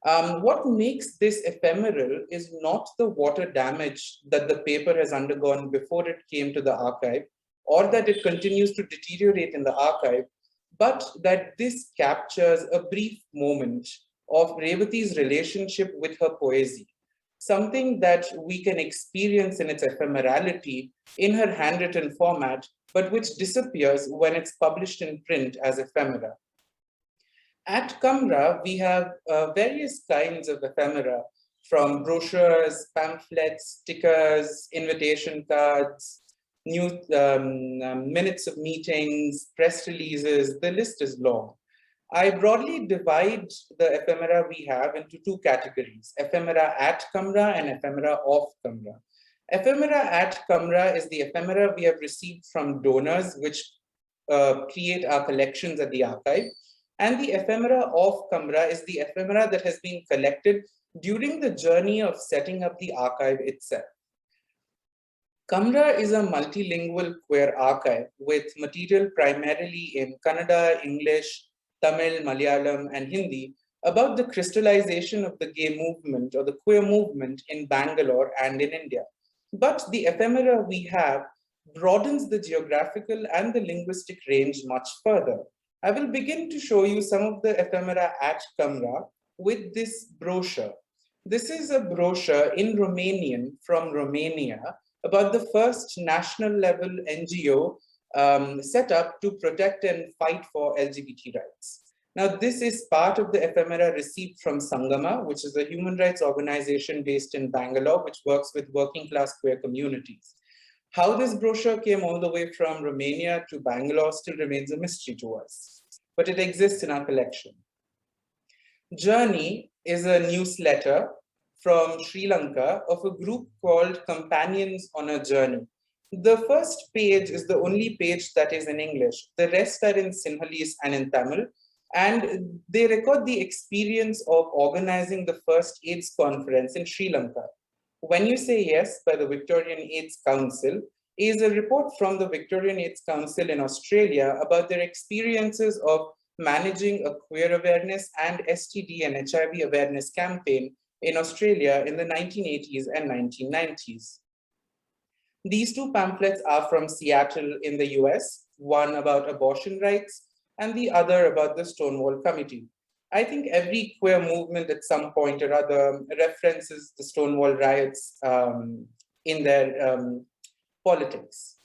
What makes this ephemeral is not the water damage that the paper has undergone before it came to the archive, or that it continues to deteriorate in the archive, but that this captures a brief moment of Revati's relationship with her poesy, something that we can experience in its ephemerality in her handwritten format, but which disappears when it's published in print as ephemera. At CUMRA, we have various kinds of ephemera, from brochures, pamphlets, stickers, invitation cards, minutes of meetings, press releases. The list is long. I broadly divide the ephemera we have into two categories, ephemera at CUMRA and ephemera of CUMRA. Ephemera at CUMRA is the ephemera we have received from donors, which create our collections at the archive. And the ephemera of CUMRA is the ephemera that has been collected during the journey of setting up the archive itself. CUMRA is a multilingual queer archive with material primarily in Kannada, English, Tamil, Malayalam, and Hindi about the crystallization of the gay movement or the queer movement in Bangalore and in India. But the ephemera we have broadens the geographical and the linguistic range much further. I will begin to show you some of the ephemera at CUMRA with this brochure. This is a brochure in Romanian from Romania about the first national level NGO set up to protect and fight for LGBT rights. Now, this is part of the ephemera received from Sangama, which is a human rights organization based in Bangalore, which works with working class queer communities. How this brochure came all the way from Romania to Bangalore still remains a mystery to us, but it exists in our collection. Journey is a newsletter from Sri Lanka of a group called Companions on a Journey. The first page is the only page that is in English. The rest are in Sinhalese and in Tamil. And they record the experience of organizing the first AIDS conference in Sri Lanka. When You Say Yes by the Victorian AIDS Council is a report from the Victorian AIDS Council in Australia about their experiences of managing a queer awareness and STD and HIV awareness campaign in Australia in the 1980s and 1990s. These two pamphlets are from Seattle in the US, one about abortion rights and the other about the Stonewall Committee. I think every queer movement at some point or other references the Stonewall riots in their politics.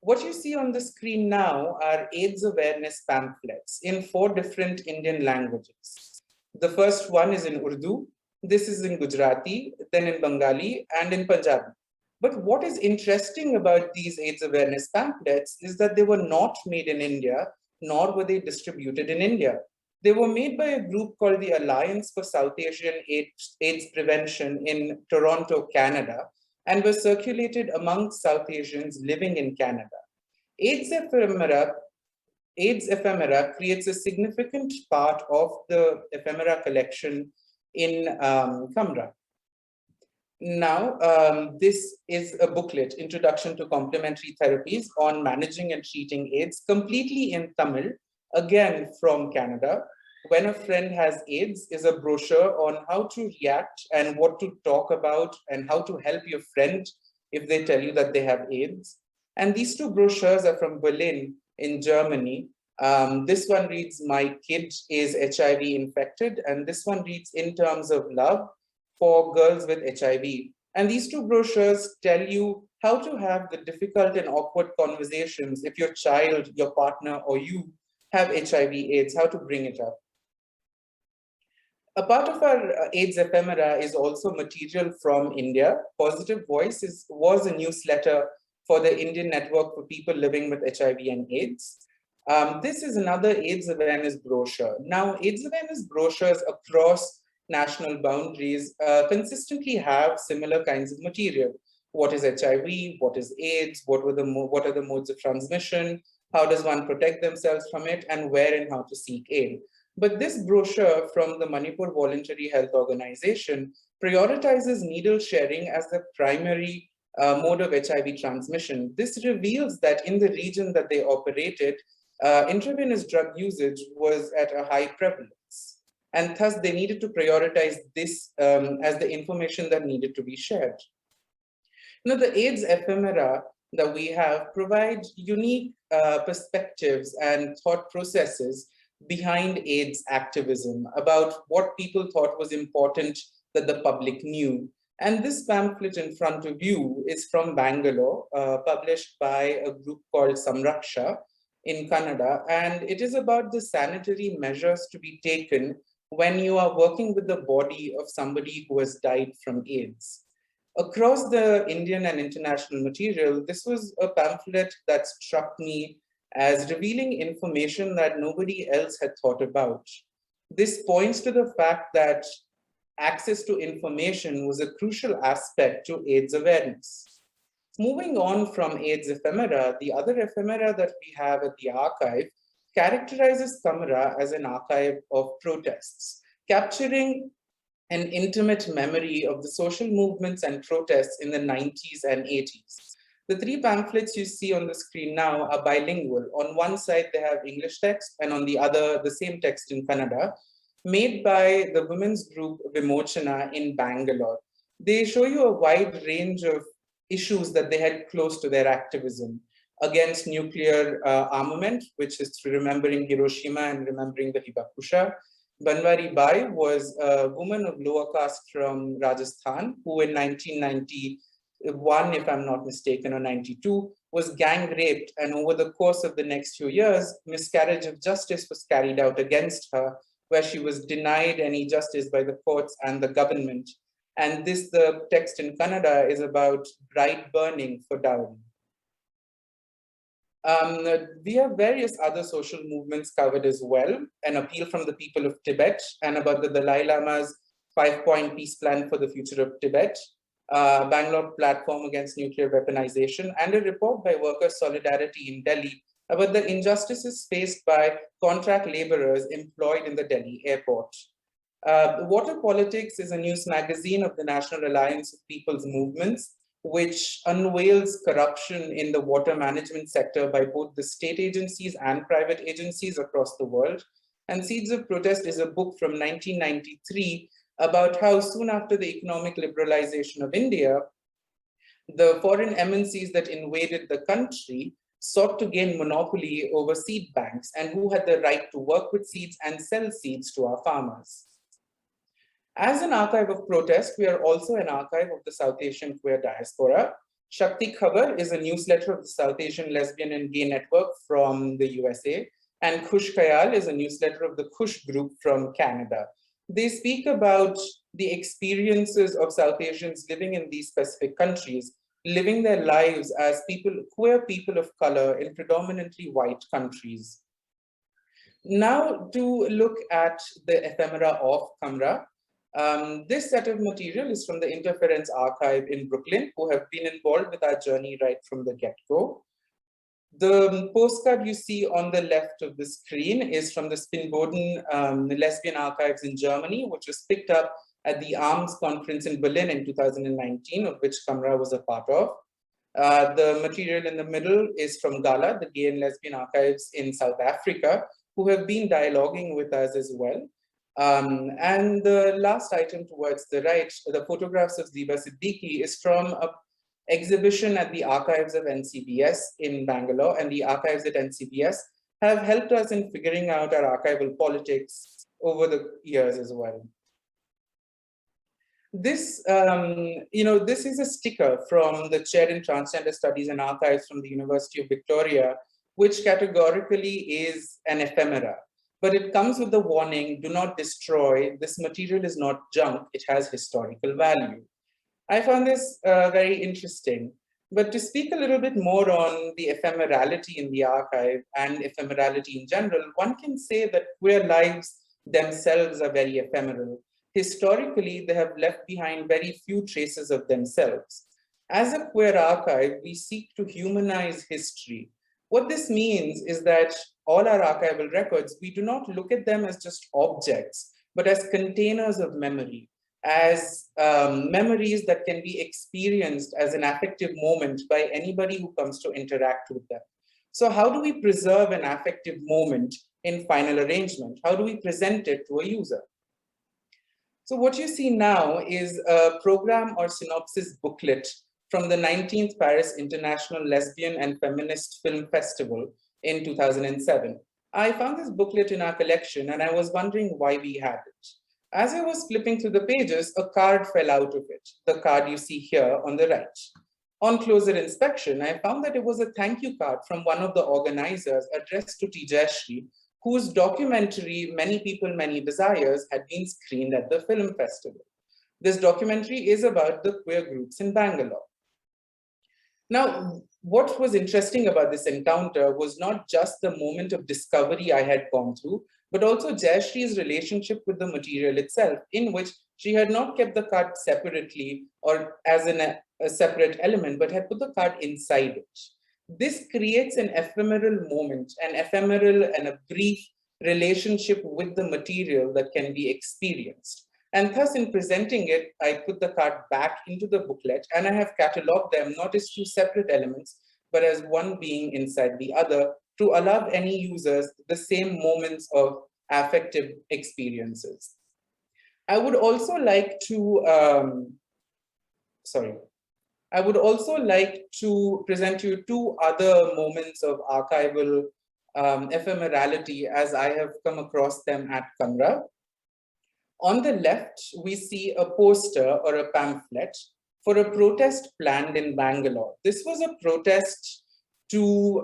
What you see on the screen now are AIDS awareness pamphlets in 4 different Indian languages. The first one is in Urdu, this is in Gujarati, then in Bengali, and in Punjabi. But what is interesting about these AIDS awareness pamphlets is that they were not made in India, nor were they distributed in India. They were made by a group called the Alliance for South Asian AIDS Prevention in Toronto, Canada, and were circulated among South Asians living in Canada. AIDS Ephemera creates a significant part of the ephemera collection in Camra. Now, this is a booklet, Introduction to Complementary Therapies on Managing and Treating AIDS, completely in Tamil, again from Canada. When a friend has AIDS is a brochure on how to react and what to talk about and how to help your friend if they tell you that they have AIDS. And these two brochures are from Berlin in Germany. This one reads, My Kid is HIV Infected, and this one reads In Terms of Love for Girls with HIV. And these two brochures tell you how to have the difficult and awkward conversations if your child, your partner, or you have HIV/AIDS, how to bring it up. A part of our AIDS ephemera is also material from India. Positive Voice was a newsletter for the Indian Network for People Living with HIV and AIDS. This is another AIDS awareness brochure. Now, AIDS awareness brochures across national boundaries consistently have similar kinds of material. What is HIV? What is AIDS? What are the modes of transmission? How does one protect themselves from it? And where and how to seek aid? But this brochure from the Manipur Voluntary Health Organization prioritizes needle sharing as the primary mode of HIV transmission. This reveals that in the region that they operated, intravenous drug usage was at a high prevalence. And thus they needed to prioritize this as the information that needed to be shared. Now, the AIDS ephemera that we have provide unique perspectives and thought processes behind AIDS activism about what people thought was important that the public knew. And this pamphlet in front of you is from Bangalore, published by a group called Samraksha in Canada. And it is about the sanitary measures to be taken when you are working with the body of somebody who has died from AIDS. Across the Indian and international material, this was a pamphlet that struck me as revealing information that nobody else had thought about. This points to the fact that access to information was a crucial aspect to AIDS awareness. Moving on from AIDS ephemera, the other ephemera that we have at the archive characterizes Camra as an archive of protests, capturing an intimate memory of the social movements and protests in the 90s and 80s. The three pamphlets you see on the screen now are bilingual. On one side, they have English text, and on the other, the same text in Kannada, made by the women's group Vimochana in Bangalore. They show you a wide range of issues that they had close to their activism: against nuclear armament, which is through remembering Hiroshima and remembering the Hibakusha. Banwari Bai was a woman of lower caste from Rajasthan who in 1991, if I'm not mistaken, or 92, was gang raped, and over the course of the next few years, miscarriage of justice was carried out against her, where she was denied any justice by the courts and the government. And this, the text in Kannada, is about bride burning for dowry. We have various other social movements covered as well: an appeal from the people of Tibet, and about the Dalai Lama's 5-point peace plan for the future of Tibet, Bangalore platform against nuclear weaponization, and a report by Worker Solidarity in Delhi about the injustices faced by contract laborers employed in the Delhi airport. Water Politics is a news magazine of the National Alliance of People's Movements, which unveils corruption in the water management sector by both the state agencies and private agencies across the world. And Seeds of Protest is a book from 1993 about how soon after the economic liberalization of India, the foreign MNCs that invaded the country sought to gain monopoly over seed banks and who had the right to work with seeds and sell seeds to our farmers. As an archive of protest, we are also an archive of the South Asian queer diaspora. Shakti Khabar is a newsletter of the South Asian Lesbian and Gay Network from the USA, and Khush Khayal is a newsletter of the Khush group from Canada. They speak about the experiences of South Asians living in these specific countries, living their lives as queer people of color in predominantly white countries. Now, to look at the ephemera of Kamra, this set of material is from the Interference Archive in Brooklyn, who have been involved with our journey right from the get-go. The postcard you see on the left of the screen is from the Spinboden Lesbian Archives in Germany, which was picked up at the ARMS conference in Berlin in 2019, of which Kamra was a part of. The material in the middle is from GALA, the Gay and Lesbian Archives in South Africa, who have been dialoguing with us as well. And the last item towards the right, the photographs of Ziba Siddiqui, is from an exhibition at the Archives of NCBS in Bangalore, and the archives at NCBS have helped us in figuring out our archival politics over the years as well. This, this is a sticker from the Chair in Transgender Studies and Archives from the University of Victoria, which categorically is an ephemera. But it comes with the warning, do not destroy. This material is not junk, it has historical value. I found this very interesting. But to speak a little bit more on the ephemerality in the archive and ephemerality in general, one can say that queer lives themselves are very ephemeral. Historically, they have left behind very few traces of themselves. As a queer archive, we seek to humanize history. What this means is that all our archival records, we do not look at them as just objects, but as containers of memory, as memories that can be experienced as an affective moment by anybody who comes to interact with them. So how do we preserve an affective moment in final arrangement? How do we present it to a user? So what you see now is a program or synopsis booklet from the 19th Paris International Lesbian and Feminist Film Festival in 2007. I found this booklet in our collection and I was wondering why we had it. As I was flipping through the pages, a card fell out of it, the card you see here on the right. On closer inspection, I found that it was a thank you card from one of the organizers addressed to T. Jayashree, whose documentary, Many People, Many Desires, had been screened at the film festival. This documentary is about the queer groups in Bangalore. Now, what was interesting about this encounter was not just the moment of discovery I had gone through, but also Jayashree's relationship with the material itself, in which she had not kept the card separately or as a separate element, but had put the card inside it. This creates an ephemeral moment, an ephemeral and a brief relationship with the material that can be experienced. And thus, in presenting it, I put the card back into the booklet and I have catalogued them not as two separate elements, but as one being inside the other to allow any users the same moments of affective experiences. I would also like to, I would also like to present you two other moments of archival ephemerality as I have come across them at Kamra. On the left, we see a poster or a pamphlet for a protest planned in Bangalore. This was a protest to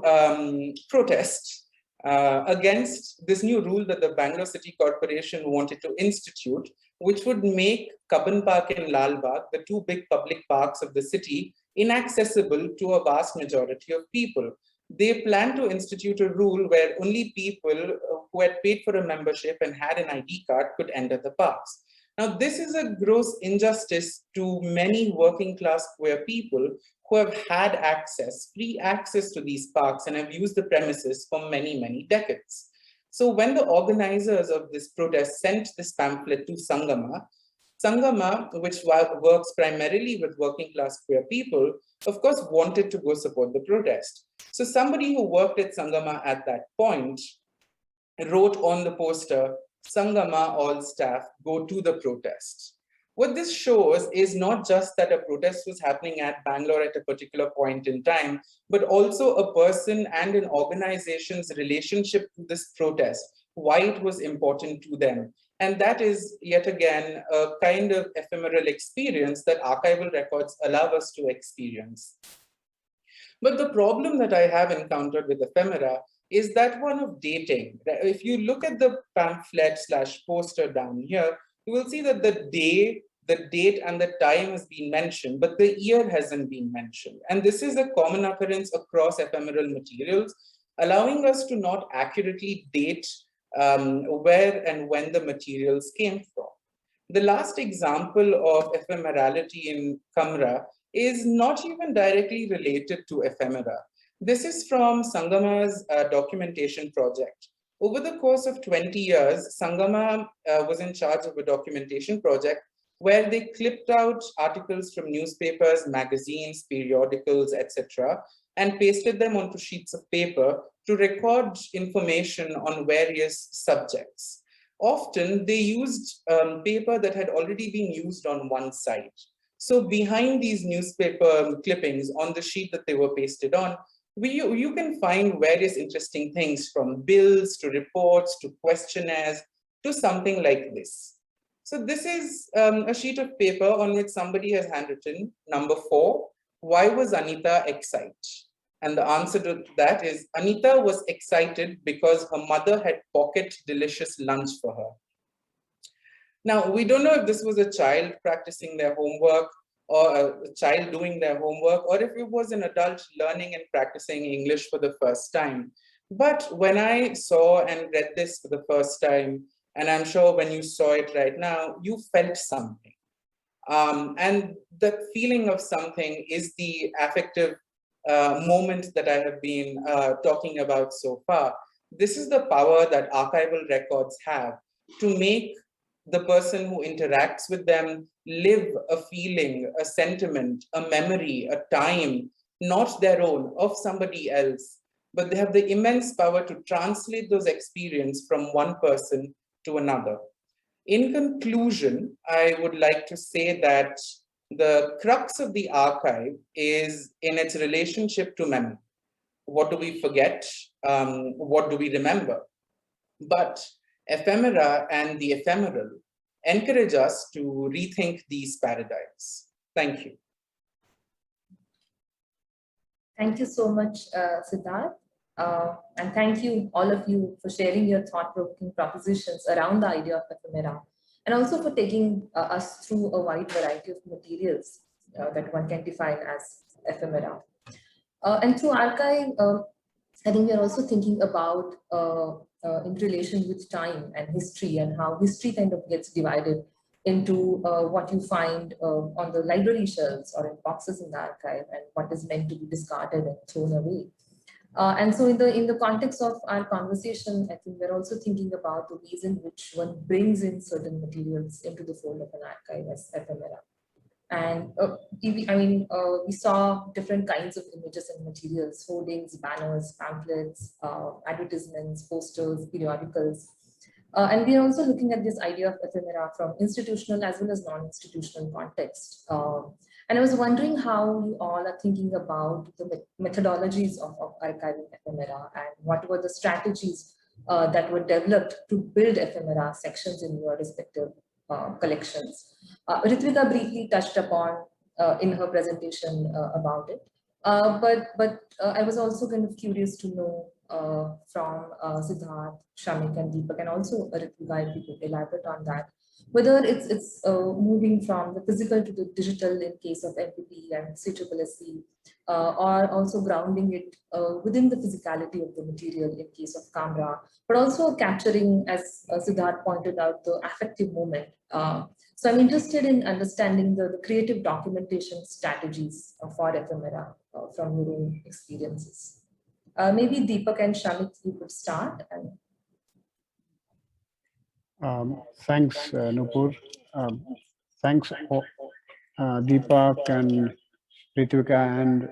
protest against this new rule that the Bangalore City Corporation wanted to institute, which would make Cubbon Park and Lal Bagh, the two big public parks of the city, inaccessible to a vast majority of people. They planned to institute a rule where only people who had paid for a membership and had an ID card could enter the parks. Now, this is a gross injustice to many working class queer people who have had access, free access to these parks and have used the premises for many, many decades. So when the organizers of this protest sent this pamphlet to Sangama, which works primarily with working class queer people, of course, wanted to go support the protest. So somebody who worked at Sangama at that point wrote on the poster, Sangama, all staff, go to the protest. What this shows is not just that a protest was happening at Bangalore at a particular point in time, but also a person and an organization's relationship to this protest, why it was important to them. And that is, yet again, a kind of ephemeral experience that archival records allow us to experience. But the problem that I have encountered with ephemera is that one of dating. If you look at the pamphlet / poster down here, you will see that the date and the time has been mentioned, but the year hasn't been mentioned. And this is a common occurrence across ephemeral materials, allowing us to not accurately date where and when the materials came from. The last example of ephemerality in Kamra is not even directly related to ephemera. This is from Sangama's documentation project. Over the course of 20 years, Sangama was in charge of a documentation project where they clipped out articles from newspapers, magazines, periodicals, etc., and pasted them onto sheets of paper to record information on various subjects. Often they used paper that had already been used on one side. So behind these newspaper clippings on the sheet that they were pasted on, you can find various interesting things, from bills to reports to questionnaires to something like this. So this is a sheet of paper on which somebody has handwritten number 4, why was Anita excited? And the answer to that is Anita was excited because her mother had pocket delicious lunch for her. Now, we don't know if this was a child practicing their homework or a child doing their homework, or if it was an adult learning and practicing English for the first time. But when I saw and read this for the first time, and I'm sure when you saw it right now, you felt something. And the feeling of something is the affective moment that I have been talking about so far. This is the power that archival records have to make the person who interacts with them live a feeling, a sentiment, a memory, a time, not their own, of somebody else. But they have the immense power to translate those experiences from one person to another. In conclusion, I would like to say that the crux of the archive is in its relationship to memory. What do we forget? What do we remember? But ephemera and the ephemeral encourage us to rethink these paradigms. Thank you. Thank you so much, Siddharth. And thank you, all of you, for sharing your thought-provoking propositions around the idea of ephemera, and also for taking us through a wide variety of materials that one can define as ephemera. And through archive, I think we are also thinking about in relation with time and history, and how history kind of gets divided into what you find on the library shelves or in boxes in the archive, and what is meant to be discarded and thrown away. And so in the context of our conversation, I think we're also thinking about the ways in which one brings in certain materials into the fold of an archive as ephemera. And we saw different kinds of images and materials: hoardings, banners, pamphlets, advertisements, posters, periodicals. And we are also looking at this idea of ephemera from institutional as well as non-institutional context. And I was wondering how you all are thinking about the methodologies of archiving ephemera, and what were the strategies that were developed to build ephemera sections in your respective collections. Ritvika briefly touched upon in her presentation about it. But I was also kind of curious to know from Siddharth, Shamik, and Deepak, and also Ritvika, if you could elaborate on that, whether it's moving from the physical to the digital in case of MPP and CCCC, or also grounding it within the physicality of the material in case of camera, but also capturing, as Siddharth pointed out, the affective moment. So I'm interested in understanding the creative documentation strategies for ephemera from your own experiences. Maybe Deepak and Shamik, you could start. Thanks, Nupur. Thanks, Deepak and Ritvika and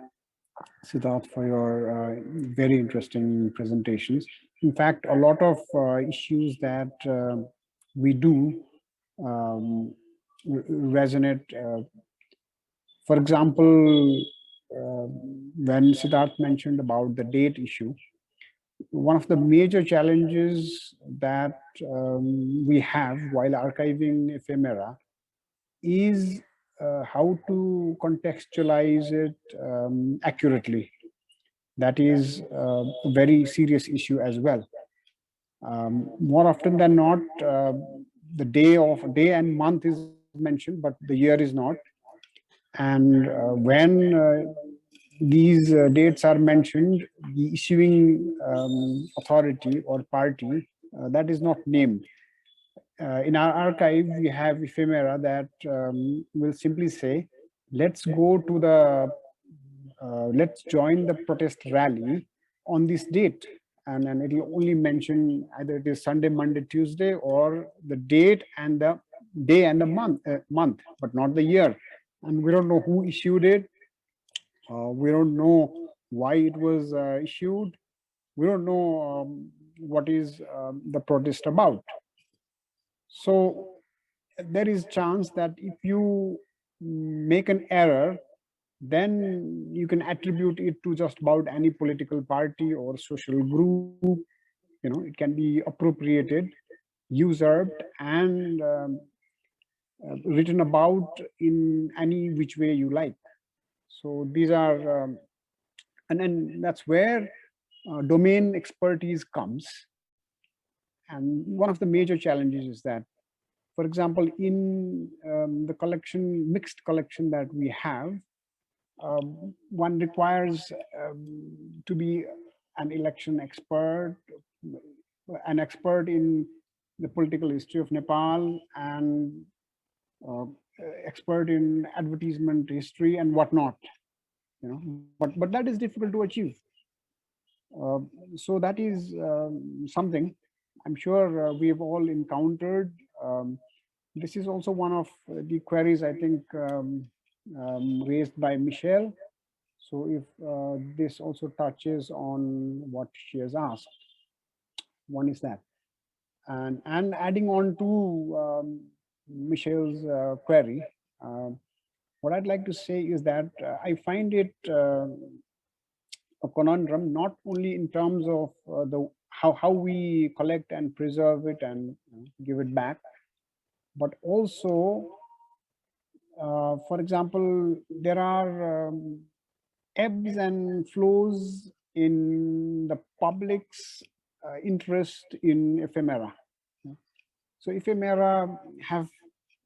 Siddharth, for your very interesting presentations. In fact, a lot of issues that we do resonate. For example, when Siddharth mentioned about the date issue, one of the major challenges that we have while archiving ephemera is how to contextualize it accurately. That is a very serious issue as well. More often than not, the day and month is mentioned, but the year is not. And when these dates are mentioned, the issuing authority or party that is not named. In our archive, we have ephemera that will simply say, let's go to the, let's join the protest rally on this date. And then it will only mention either it is Sunday, Monday, Tuesday, or the date and the day and the month, but not the year. And we don't know who issued it. We don't know why it was issued. We don't know what is the protest about. So there is chance that if you make an error, then you can attribute it to just about any political party or social group. It can be appropriated, usurped, and written about in any which way you like. So these are, and then that's where domain expertise comes. And one of the major challenges is that, for example, in the collection, mixed collection that we have, one requires to be an election expert, an expert in the political history of Nepal, and expert in advertisement history and whatnot. But that is difficult to achieve. So that is something I'm sure we've all encountered. This is also one of the queries I think raised by Michelle. So if this also touches on what she has asked, one is that. And adding on to Michelle's query, what I'd like to say is that I find it a conundrum, not only in terms of the how we collect and preserve it and give it back, but also, for example, there are ebbs and flows in the public's interest in ephemera. So ephemera have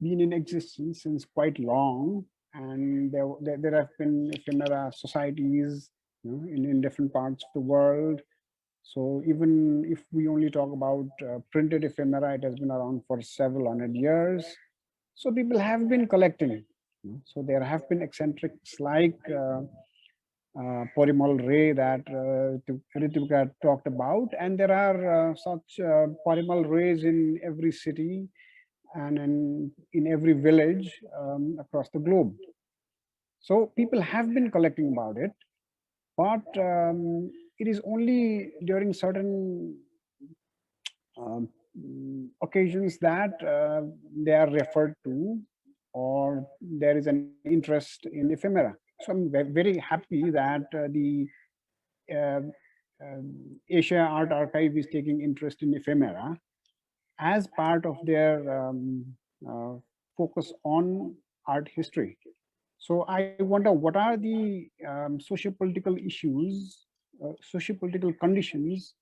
been in existence since quite long, and there have been ephemera societies in different parts of the world. So even if we only talk about printed ephemera, it has been around for several hundred years. So people have been collecting. So there have been eccentrics like Pori Ray that Ritika talked about, and there are such Porimal Rays in every city and in every village across the globe. So people have been collecting about it, but it is only during certain occasions that they are referred to, or there is an interest in ephemera. So I'm very happy that the Asia Art Archive is taking interest in ephemera as part of their focus on art history. So I wonder, what are the socio-political issues, socio-political conditions,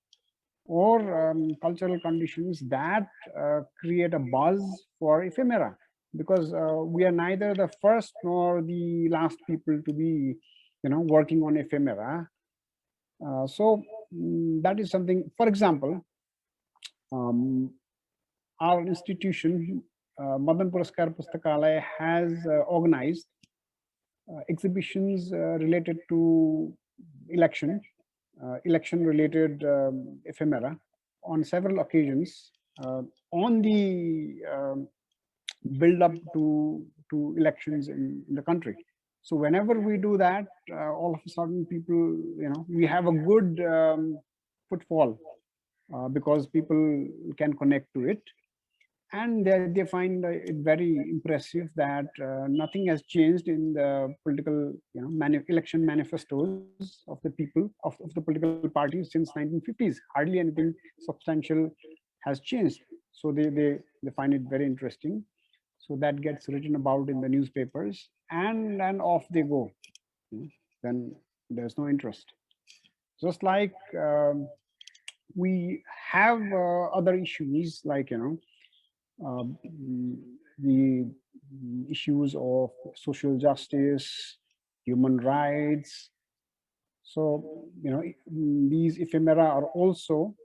or cultural conditions that create a buzz for ephemera? Because we are neither the first nor the last people to be, working on ephemera. So that is something. For example, our institution, Madan Puraskar Pustakalaya, has organized exhibitions related to election-related ephemera on several occasions on the build-up to elections in the country. So whenever we do that, all of a sudden people, we have a good footfall because people can connect to it. And they find it very impressive that nothing has changed in the political, election manifestos of the people, of the political parties since 1950s. Hardly anything substantial has changed. So they find it very interesting. So that gets written about in the newspapers, and off they go. Then there's no interest. Just like we have other issues, like, the issues of social justice, human rights. So, these ephemera are also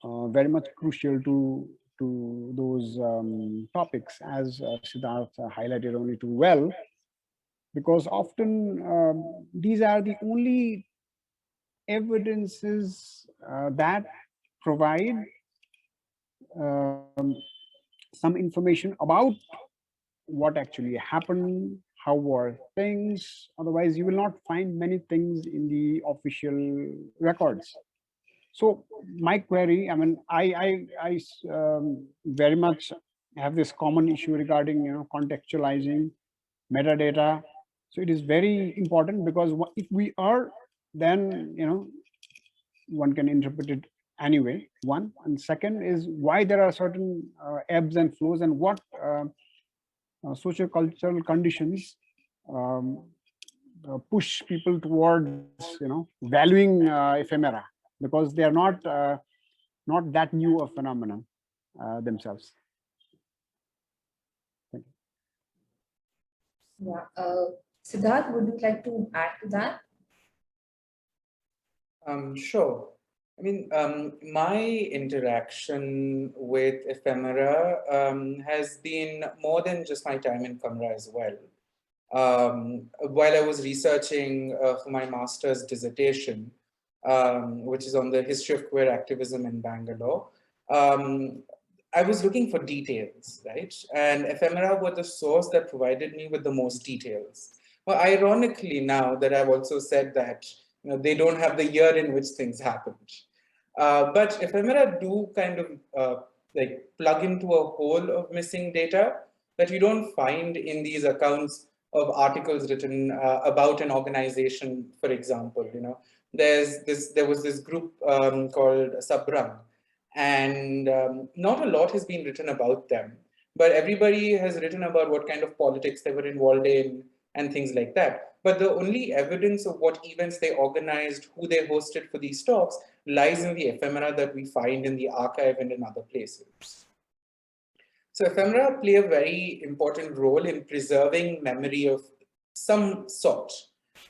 very much crucial to those topics, as Siddharth highlighted only too well, because often these are the only evidences that provide some information about what actually happened, how were things. Otherwise, you will not find many things in the official records. So my query, I mean, I very much have this common issue regarding contextualizing metadata. So it is very important, because if we are, then one can interpret it anyway. One, and second is why there are certain ebbs and flows, and what socio-cultural conditions push people towards valuing ephemera, because they are not that new a phenomenon themselves. Thank you. Yeah. Siddharth, would you like to add to that? Sure. I mean, my interaction with ephemera has been more than just my time in Kamra as well. While I was researching for my master's dissertation, which is on the history of queer activism in Bangalore, I was looking for details, right? And ephemera were the source that provided me with the most details. Well, ironically, now that I've also said that they don't have the year in which things happened. But ephemera do kind of like plug into a hole of missing data that you don't find in these accounts of articles written about an organization, for example. There was this group called Sabram, and not a lot has been written about them, but everybody has written about what kind of politics they were involved in and things like that. But the only evidence of what events they organized, who they hosted for these talks, lies in the ephemera that we find in the archive and in other places. So ephemera play a very important role in preserving memory of some sort.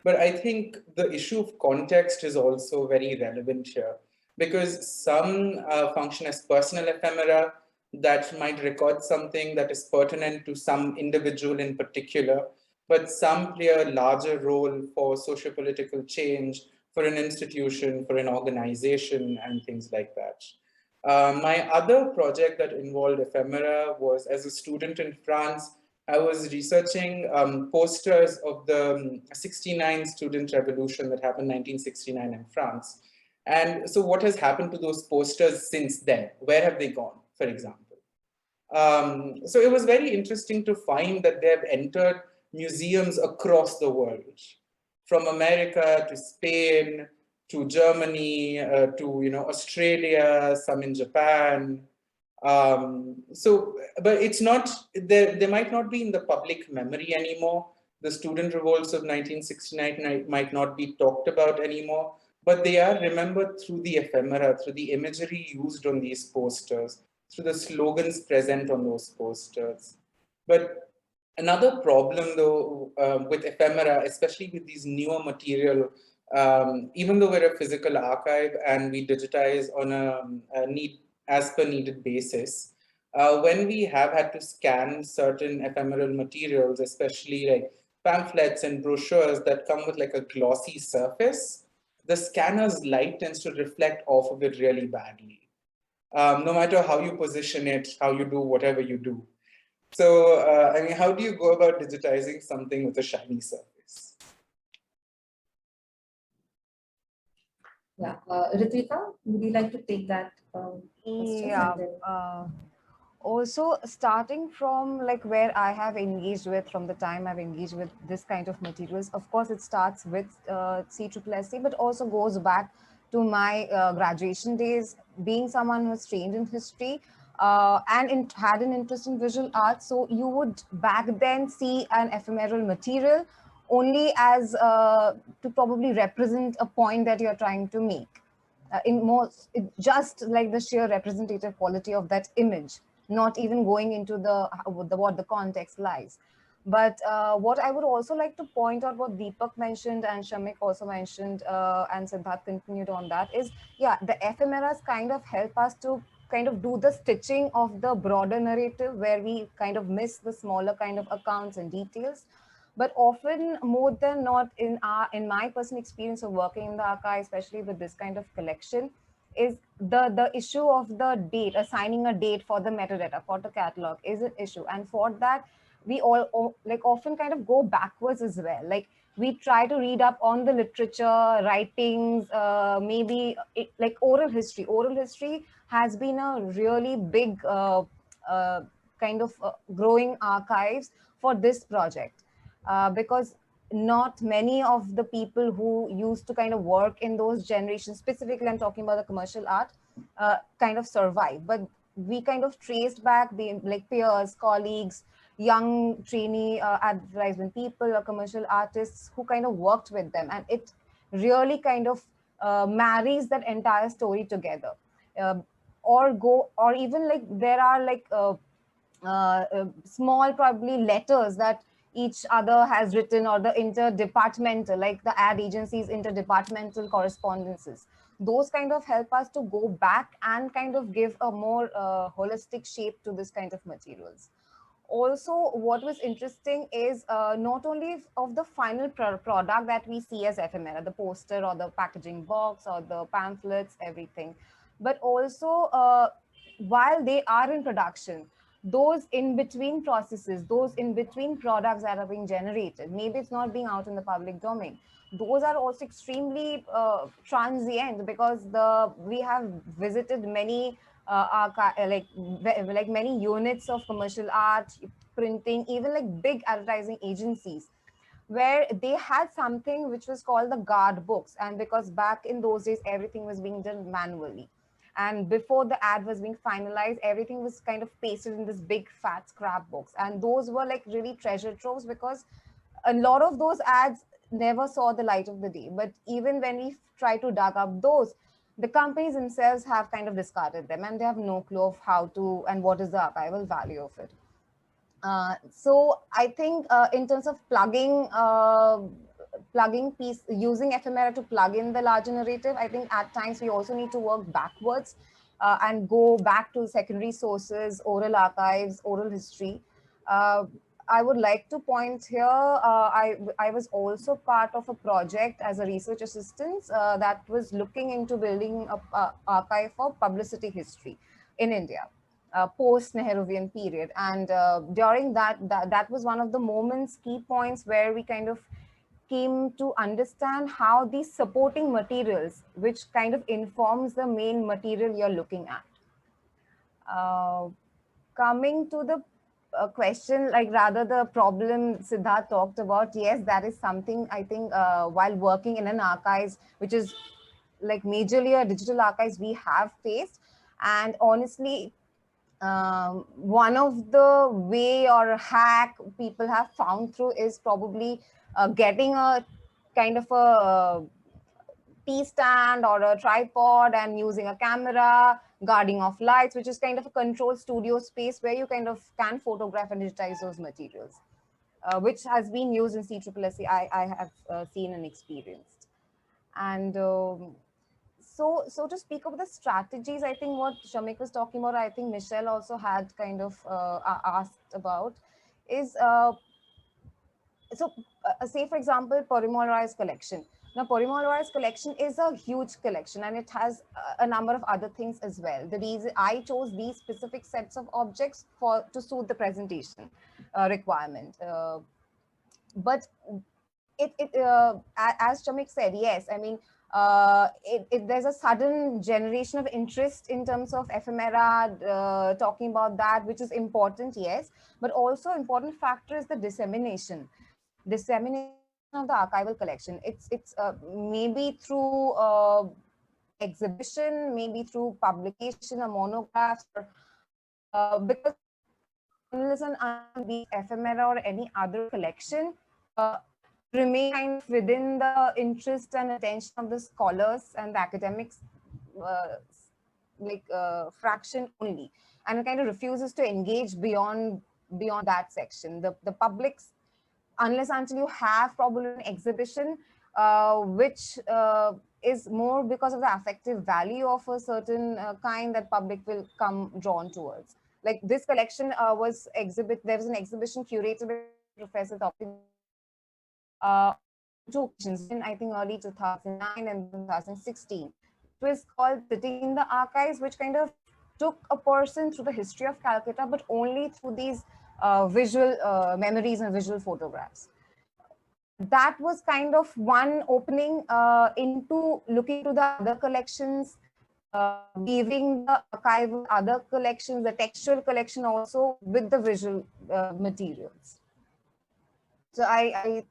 But I think the issue of context is also very relevant here, because some function as personal ephemera that might record something that is pertinent to some individual in particular, but some play a larger role for socio-political change, for an institution, for an organization, and things like that. My other project that involved ephemera was, as a student in France, I was researching posters of the 69 student revolution that happened in 1969 in France. And so what has happened to those posters since then? Where have they gone, for example? So it was very interesting to find that they have entered museums across the world, from America to Spain, to Germany, to Australia, some in Japan. But it's not, they might not be in the public memory anymore. The student revolts of 1969 might not be talked about anymore, but they are remembered through the ephemera, through the imagery used on these posters, through the slogans present on those posters. But another problem, though, with ephemera, especially with these newer material, even though we're a physical archive and we digitize on a as per needed basis, when we have had to scan certain ephemeral materials, especially like pamphlets and brochures that come with like a glossy surface, the scanner's light tends to reflect off of it really badly. No matter how you position it, how you do whatever you do. So, I mean, how do you go about digitizing something with a shiny surface? Yeah, Ritvika, would you like to take that question? Yeah. Also, starting from like where I have engaged with, from the time I've engaged with this kind of materials, of course, it starts with CSSC, but also goes back to my graduation days, being someone who was trained in history and had an interest in visual arts. So you would back then see an ephemeral material only as to probably represent a point that you're trying to make. Just like the sheer representative quality of that image. not even going into what the context lies. But what I would also like to point out, what Deepak mentioned and Shamik also mentioned, and Siddharth continued on that, is, yeah, the ephemeras kind of help us to kind of do the stitching of the broader narrative, where we kind of miss the smaller kind of accounts and details. But often, more than not, in my personal experience of working in the archive, especially with this kind of collection, is the issue of the date, assigning a date for the metadata, for the catalog, is an issue. And for that, we all like often kind of go backwards as well. Like, we try to read up on the literature, writings, maybe like oral history. Oral history has been a really big kind of growing archives for this project, because not many of the people who used to kind of work in those generations, specifically I'm talking about the commercial art, kind of survive. But we kind of traced back the like peers, colleagues, young trainee advertisement people or commercial artists who kind of worked with them, and it really kind of marries that entire story together. Or even like there are like small probably letters that each other has written, or the interdepartmental, like the ad agencies interdepartmental correspondences. Those kind of help us to go back and kind of give a more holistic shape to this kind of materials. Also, what was interesting is not only of the final product that we see as ephemera, the poster or the packaging box or the pamphlets, everything, but also while they are in production, those in between processes, those in between products that are being generated, maybe it's not being out in the public domain, those are also extremely transient, because we have visited many like many units of commercial art, printing, even like big advertising agencies, where they had something which was called the guard books. And because back in those days everything was being done manually, and before the ad was being finalized, everything was kind of pasted in this big fat scrapbooks, and those were like really treasure troves, because a lot of those ads never saw the light of the day. But even when we try to dug up those, the companies themselves have kind of discarded them, and they have no clue of how to and what is the archival value of it. So I think in terms of plugging piece, using ephemera to plug in the larger narrative, I think at times we also need to work backwards and go back to secondary sources, oral archives, oral history. I would like to point here, I was also part of a project as a research assistant that was looking into building a archive for publicity history in India. Post-Nehruvian period. And during that was one of the moments, key points, where we kind of came to understand how these supporting materials, which kind of informs the main material you're looking at. Coming to the question, like rather the problem Siddharth talked about, yes, that is something I think while working in an archives, which is like majorly a digital archives, we have faced. And honestly, one of the way or hack people have found through is probably getting a kind of a T stand or a tripod and using a camera, guarding off lights, which is kind of a controlled studio space where you kind of can photograph and digitize those materials, which has been used in CSSC. I have seen and experienced. And so to speak of the strategies, I think what Shamik was talking about, I think Michelle also had kind of asked about, is say for example, Pori collection. Now, Pori collection is a huge collection, and it has a number of other things as well. The reason I chose these specific sets of objects to suit the presentation requirement. But as Shamik said, yes, I mean, there's a sudden generation of interest in terms of ephemera, talking about that, which is important, yes. But also important factor is the dissemination of the archival collection. It's maybe through exhibition, maybe through publication or monographs, or because journalism and these ephemera or any other collection remain kind of within the interest and attention of the scholars and the academics fraction only. and it kind of refuses to engage beyond that section. The public's, unless until you have probably an exhibition which is more because of the affective value of a certain kind that public will come drawn towards. Like this collection there was an exhibition curated by Professor Taufik two occasions, in I think early 2009 and 2016. It was called Sitting in the Archives, which kind of took a person through the history of Calcutta, but only through these visual memories and visual photographs. That was kind of one opening into looking to the other collections, weaving the archival other collections, the textual collection also with the visual materials. So I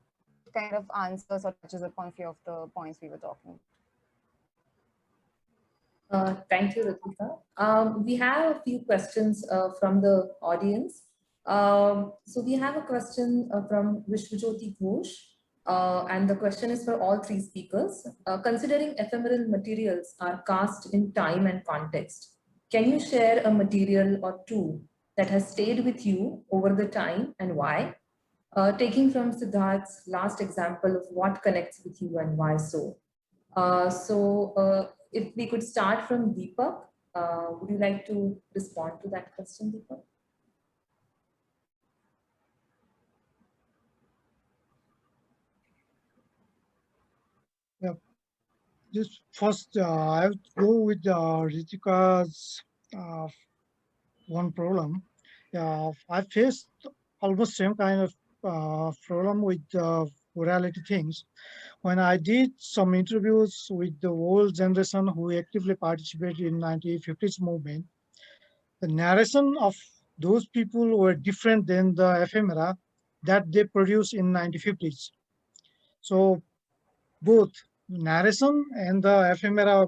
kind of answers or touches upon a few of the points we were talking. Thank you, Ritika. We have a few questions from the audience. So we have a question from Vishwajyoti Ghosh, and the question is for all three speakers. Considering ephemeral materials are cast in time and context, can you share a material or two that has stayed with you over the time and why? Taking from Siddharth's last example of what connects with you and why so. If we could start from Deepak, would you like to respond to that question, Deepak? Yeah. Just first, I would go with Ritika's one problem. I faced almost same kind of problem with morality things. When I did some interviews with the old generation who actively participated in 1950s movement, the narration of those people were different than the ephemera that they produced in 1950s. So both narration and the ephemera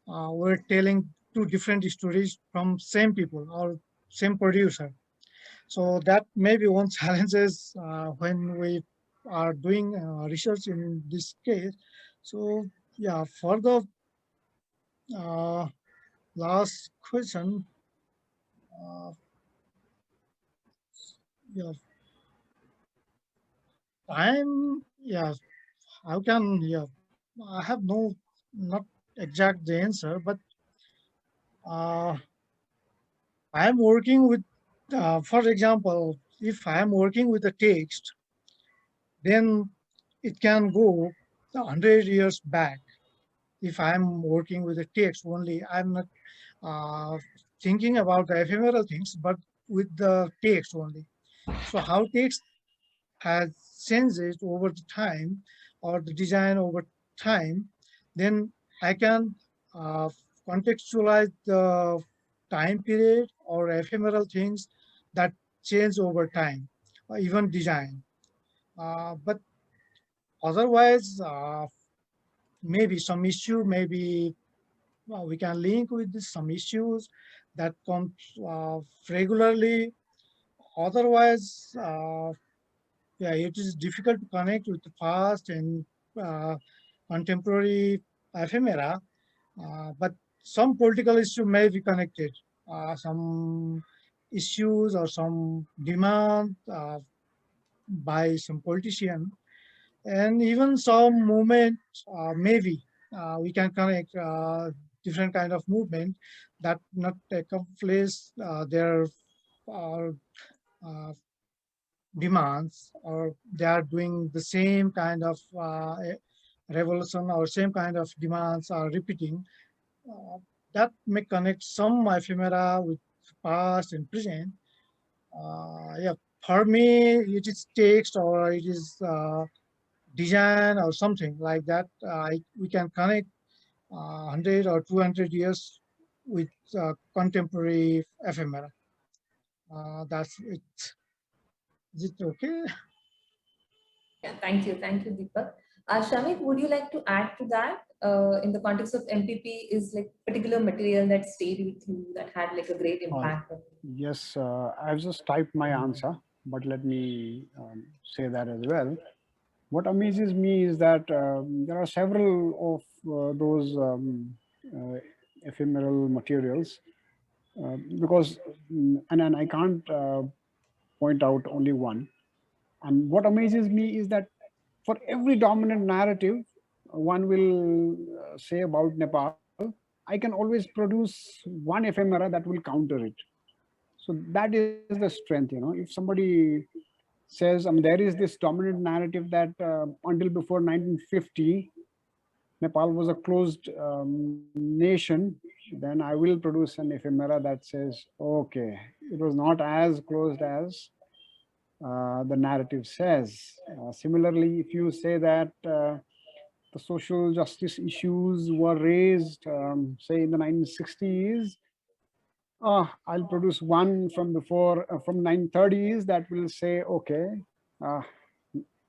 were telling two different stories from same people or same producer. So that may be one challenges when we are doing research in this case. So yeah, for the last question, yeah, time, yeah, how can, yeah, I have not exact the answer, but I'm working with, for example, if I'm working with a text, then it can go 100 years back. If I'm working with a text only, I'm not thinking about the ephemeral things, but with the text only. So how text has changed over the time or the design over time, then I can contextualize the time period or ephemeral things that change over time, or even design. But otherwise, maybe some issue, maybe we can link with this, some issues that come regularly. Otherwise, yeah, it is difficult to connect with the past and contemporary ephemera, but some political issue may be connected. Some issues or some demand by some politician, and even some movement, maybe we can connect different kind of movement that not accomplish their uh, demands, or they are doing the same kind of revolution or same kind of demands are repeating. That may connect some ephemera with past and present. Yeah, for me, it is text or it is design or something like that. We can connect 100 or 200 years with contemporary ephemera. That's it. Is it okay? Yeah, thank you, Deepak. Shamik, would you like to add to that? In the context of MPP, is like particular material that stayed with you that had like a great impact? Yes, I've just typed my answer, but let me say that as well. What amazes me is that there are several of those ephemeral materials because, and I can't point out only one. And what amazes me is that for every dominant narrative one will say about Nepal, I can always produce one ephemera that will counter it. So that is the strength, if somebody says, there is this dominant narrative that until before 1950, Nepal was a closed nation, then I will produce an ephemera that says, okay, it was not as closed as the narrative says. Similarly, if you say that the social justice issues were raised, say in the 1960s, I'll produce one from before, from 1930s that will say, okay, uh,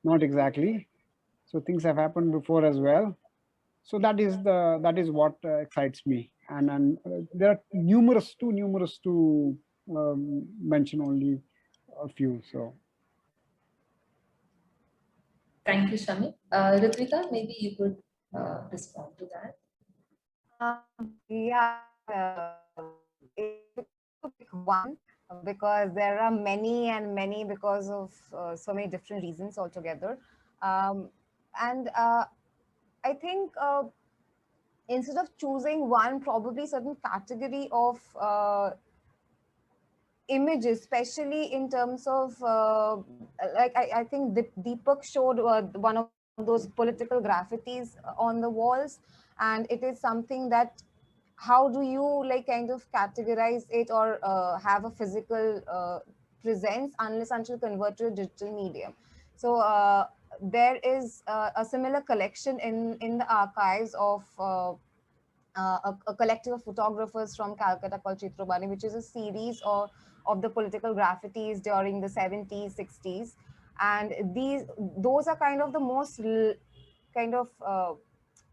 not exactly. So things have happened before as well. So that is what excites me. And there are too numerous to mention only a few. So. Thank you, Shamik. Ritvika, maybe you could respond to that. Yeah, it's to pick one because there are many and many because of so many different reasons altogether. And I think instead of choosing one, probably certain category of images, especially in terms of like I think Deepak showed one of those political graffitis on the walls, and it is something that how do you like kind of categorize it or have a physical presence unless until convert to a digital medium. So there is a similar collection in the archives of a collective of photographers from Calcutta called Chitrabani, which is a series of the political graffitis during the 70s, 60s. And those are kind of the most kind of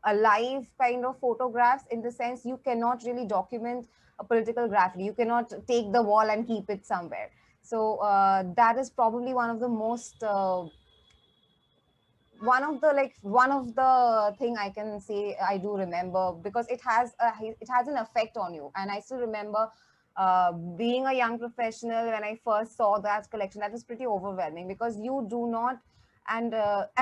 alive kind of photographs, in the sense you cannot really document a political graffiti. You cannot take the wall and keep it somewhere. So that is probably one of the most one of the thing I can say I do remember, because it has an effect on you. And I still remember being a young professional when I first saw that collection. That was pretty overwhelming, because you do not, and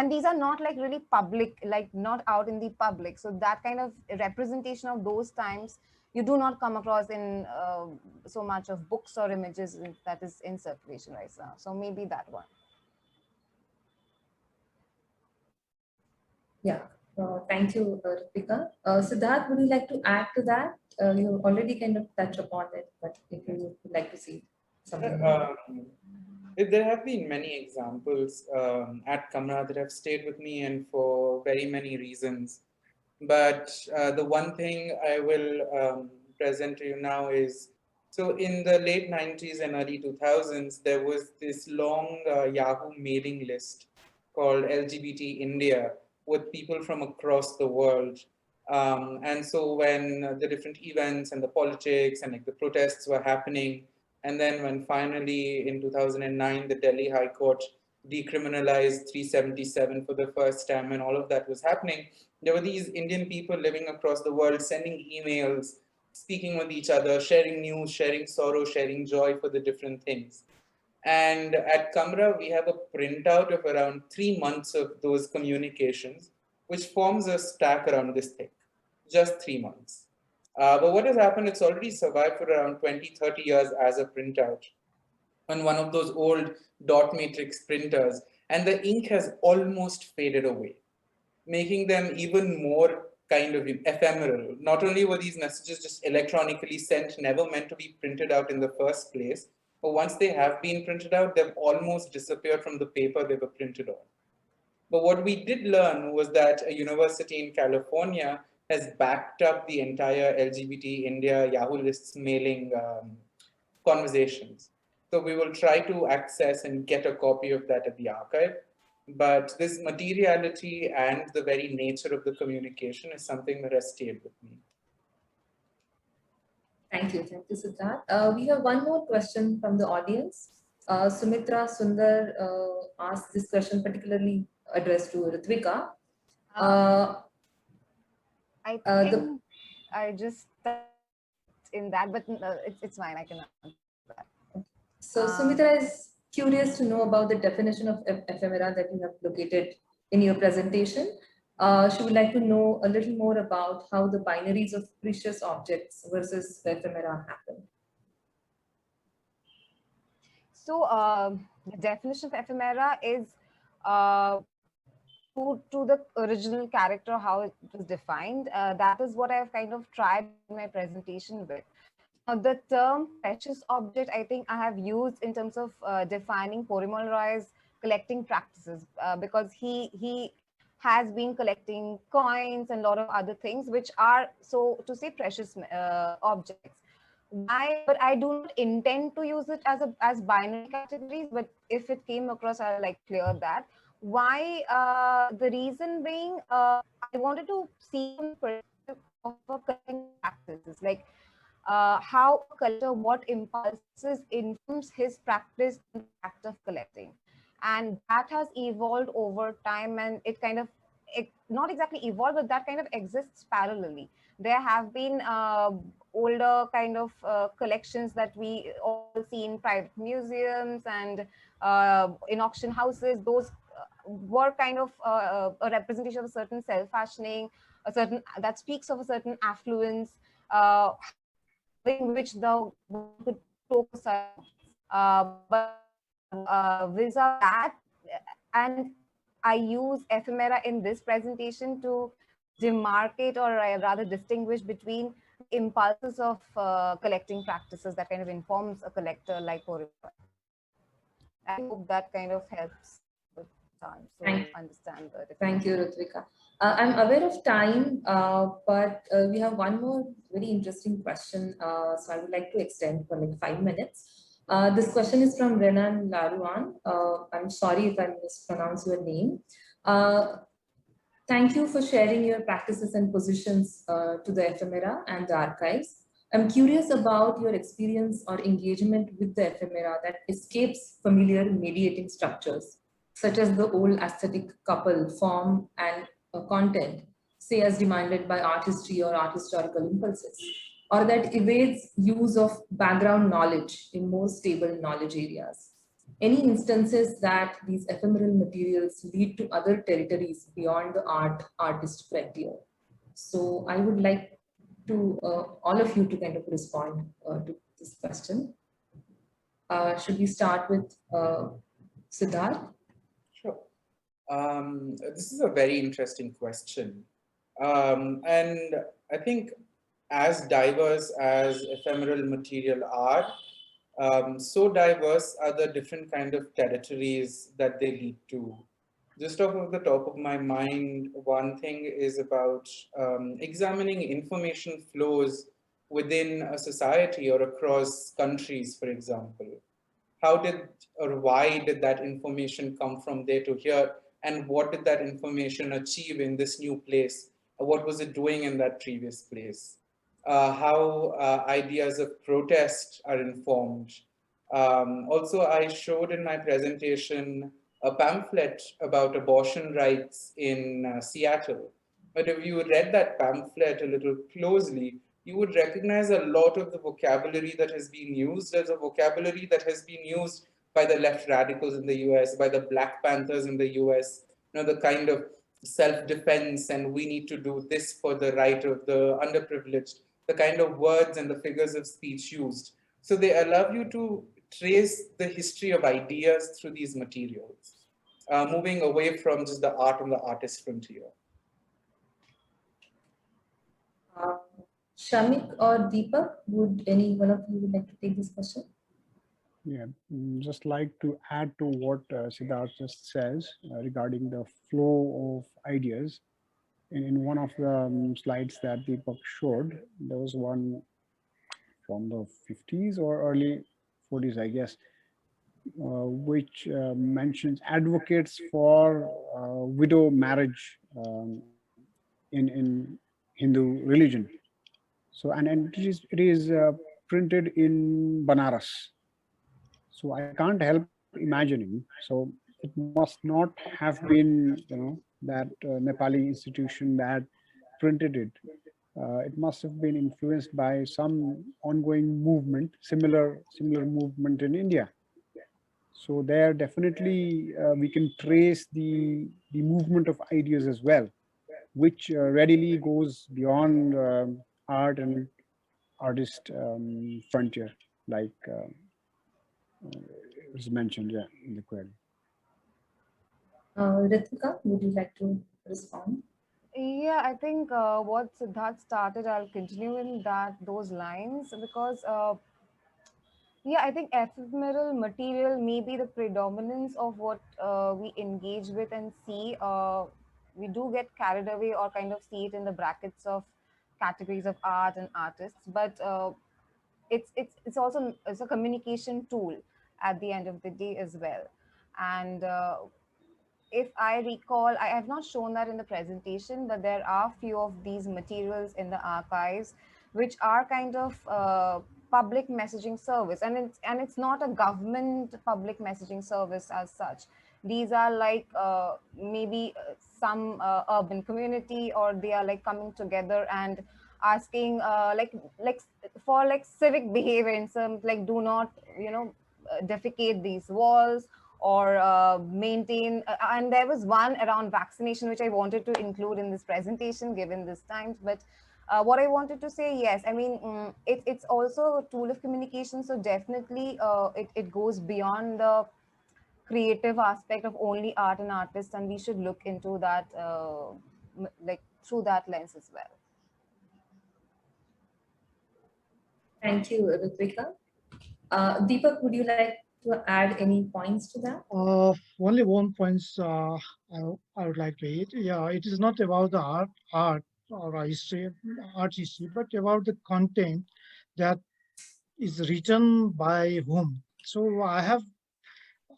these are not like really public, like not out in the public. So that kind of representation of those times you do not come across in so much of books or images that is in circulation right now. So maybe that one. Yeah, thank you, Ritvika. Siddharth, would you like to add to that? You already kind of touched upon it, but if you would like to see something more. There have been many examples at Kamra that have stayed with me, and for very many reasons. But the one thing I will present to you now is, so in the late 90s and early 2000s, there was this long Yahoo mailing list called LGBT India with people from across the world. And so when the different events and the politics and like the protests were happening, and then when finally in 2009, the Delhi High Court decriminalized 377 for the first time, and all of that was happening, there were these Indian people living across the world sending emails, speaking with each other, sharing news, sharing sorrow, sharing joy for the different things. And at Kamra, we have a printout of around 3 months of those communications, which forms a stack around this thick, just 3 months. But what has happened, it's already survived for around 20, 30 years as a printout on one of those old dot matrix printers, and the ink has almost faded away, making them even more kind of ephemeral. Not only were these messages just electronically sent, never meant to be printed out in the first place, but once they have been printed out, they've almost disappeared from the paper they were printed on. But what we did learn was that a university in California has backed up the entire LGBT India Yahoo lists mailing conversations. So we will try to access and get a copy of that at the archive. But this materiality and the very nature of the communication is something that has stayed with me. Thank you, Siddharth. We have one more question from the audience. Sumitra Sundar asked this question particularly addressed to Ritvika. I think I just in that, but it's fine. I can answer that. So Sumitra is curious to know about the definition of ephemera that you have located in your presentation. She would like to know a little more about how the binaries of precious objects versus ephemera happen. So the definition of ephemera is to the original character, how it was defined. That is what I've kind of tried in my presentation with. The term precious object, I think I have used in terms of defining Pori Roy's collecting practices, because he has been collecting coins and a lot of other things which are, so to say, precious objects. Why? But I do not intend to use it as binary categories, but if it came across, I'll like clear that. Why? The reason being, I wanted to see from the perspective of a collecting practices, like how a collector, what impulses informs his practice and act of collecting. And that has evolved over time, and it kind of, not exactly evolved, but that kind of exists parallelly. There have been older kind of collections that we all see in private museums and in auction houses. Those were kind of a representation of a certain self-fashioning, a certain, that speaks of a certain affluence, in which the one could focus on. But vis-a that, and I use ephemera in this presentation to demarcate, or rather distinguish between impulses of collecting practices that kind of informs a collector like Pori. I hope that kind of helps with time, so understand the difference. Thank you, Ritvika. I'm aware of time, but we have one more very interesting question. So I would like to extend for like 5 minutes. This question is from Renan Laruan. I'm sorry if I mispronounce your name. Thank you for sharing your practices and positions to the ephemera and the archives. I'm curious about your experience or engagement with the ephemera that escapes familiar mediating structures, such as the old aesthetic couple form and content, say as demanded by art history or art historical impulses, or that evades use of background knowledge in more stable knowledge areas. Any instances that these ephemeral materials lead to other territories beyond the artist frontier? So I would like to all of you to kind of respond to this question. Should we start with Siddharth? Sure. This is a very interesting question. And I think as diverse as ephemeral material are, so diverse are the different kind of territories that they lead to. Just off the top of my mind, one thing is about examining information flows within a society or across countries, for example. How did or why did that information come from there to here? And what did that information achieve in this new place? What was it doing in that previous place? How ideas of protest are informed. Also, I showed in my presentation a pamphlet about abortion rights in Seattle. But if you read that pamphlet a little closely, you would recognize a lot of the vocabulary that has been used as a vocabulary that has been used by the left radicals in the US, by the Black Panthers in the US, the kind of self-defense and we need to do this for the right of the underprivileged, the kind of words and the figures of speech used. So they allow you to trace the history of ideas through these materials, moving away from just the art and the artist frontier. Shamik or Deepak, would any one of you would like to take this question? Yeah, just like to add to what Siddharth just says regarding the flow of ideas. In one of the slides that Deepak showed, there was one from the 50s or early 40s, I guess, which mentions advocates for widow marriage in Hindu religion. So, and it is printed in Banaras. So I can't help imagining. So it must not have been, that Nepali institution that printed it. it must have been influenced by some ongoing movement, similar movement in India. So there definitely we can trace the movement of ideas as well, which readily goes beyond art and artist frontier, like it was mentioned, yeah, in the query. Ritika, would you like to respond? Yeah, I think what Siddharth started, I'll continue in those lines, because yeah, I think ephemeral material may be the predominance of what we engage with and see. We do get carried away or kind of see it in the brackets of categories of art and artists, but it's also it's a communication tool at the end of the day as well. And if I recall, I have not shown that in the presentation, but there are few of these materials in the archives which are kind of public messaging service, and it's not a government public messaging service as such. These are like maybe some urban community, or they are like coming together and asking like for like civic behavior in some, like, do not defecate these walls, or maintain. And there was one around vaccination, which I wanted to include in this presentation, given this time. But what I wanted to say, yes, I mean, it's also a tool of communication. So definitely it goes beyond the creative aspect of only art and artists, and we should look into that like through that lens as well. Thank you, Ritika. Deepak, would you like to add any points to that? Only one point I would like to add. Yeah, it is not about the art or history, art history, but about the content that is written by whom. So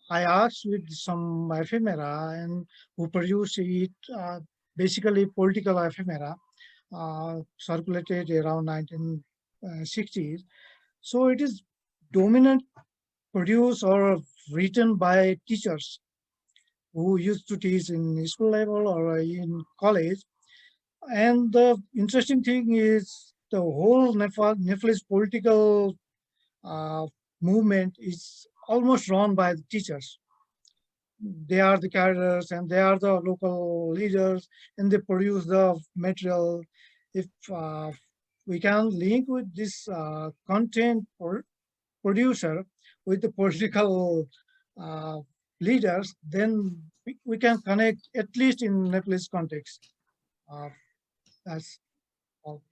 I asked with some ephemera and who produced it, basically political ephemera, circulated around 1960s. So it is dominant produced or written by teachers who used to teach in school level or in college. And the interesting thing is the whole Nepalese political movement is almost run by the teachers. They are the cadres and they are the local leaders, and they produce the material. If we can link with this content producer with the political leaders, then we can connect, at least in Nepalese context. That's all.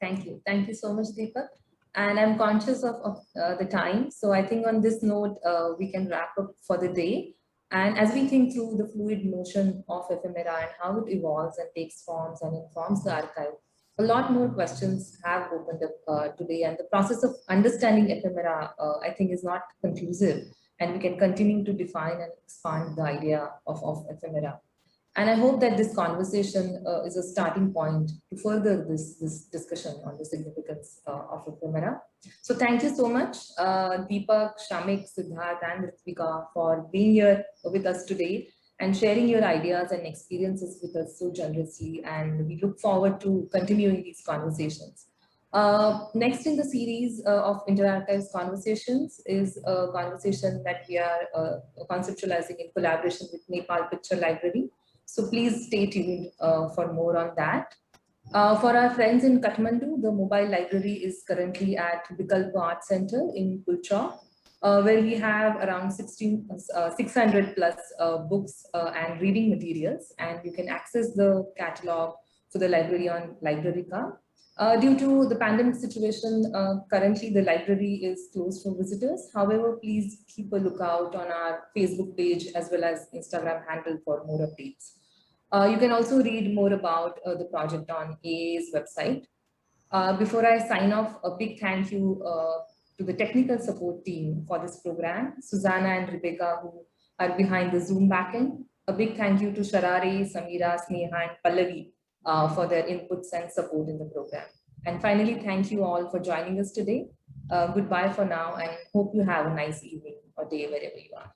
Thank you. Thank you so much, Deepak. And I'm conscious of the time. So I think on this note, we can wrap up for the day. And as we think through the fluid motion of ephemera and how it evolves and takes forms and informs the archive, a lot more questions have opened up today. And the process of understanding ephemera, I think, is not conclusive. And we can continue to define and expand the idea of ephemera. And I hope that this conversation is a starting point to further this discussion on the significance of ephemera. So thank you so much, Deepak, Shamik, Siddharth, and Ritvika, for being here with us today and sharing your ideas and experiences with us so generously. And we look forward to continuing these conversations. Next in the series of Interarchives Conversations is a conversation that we are conceptualizing in collaboration with Nepal Picture Library. So please stay tuned for more on that. For our friends in Kathmandu, the mobile library is currently at Vikalpa Art Center in Kulchok, where we have around 600 plus books and reading materials, and you can access the catalog for the library on Librarica. Due to the pandemic situation, currently the library is closed for visitors. However, please keep a lookout on our Facebook page as well as Instagram handle for more updates. You can also read more about the project on AA's website. Before I sign off, a big thank you to the technical support team for this program, Susanna and Rebecca, who are behind the Zoom backend. A big thank you to Sharare, Samira, Sneha, and Pallavi for their inputs and support in the program. And finally, thank you all for joining us today. Goodbye for now, and hope you have a nice evening or day wherever you are.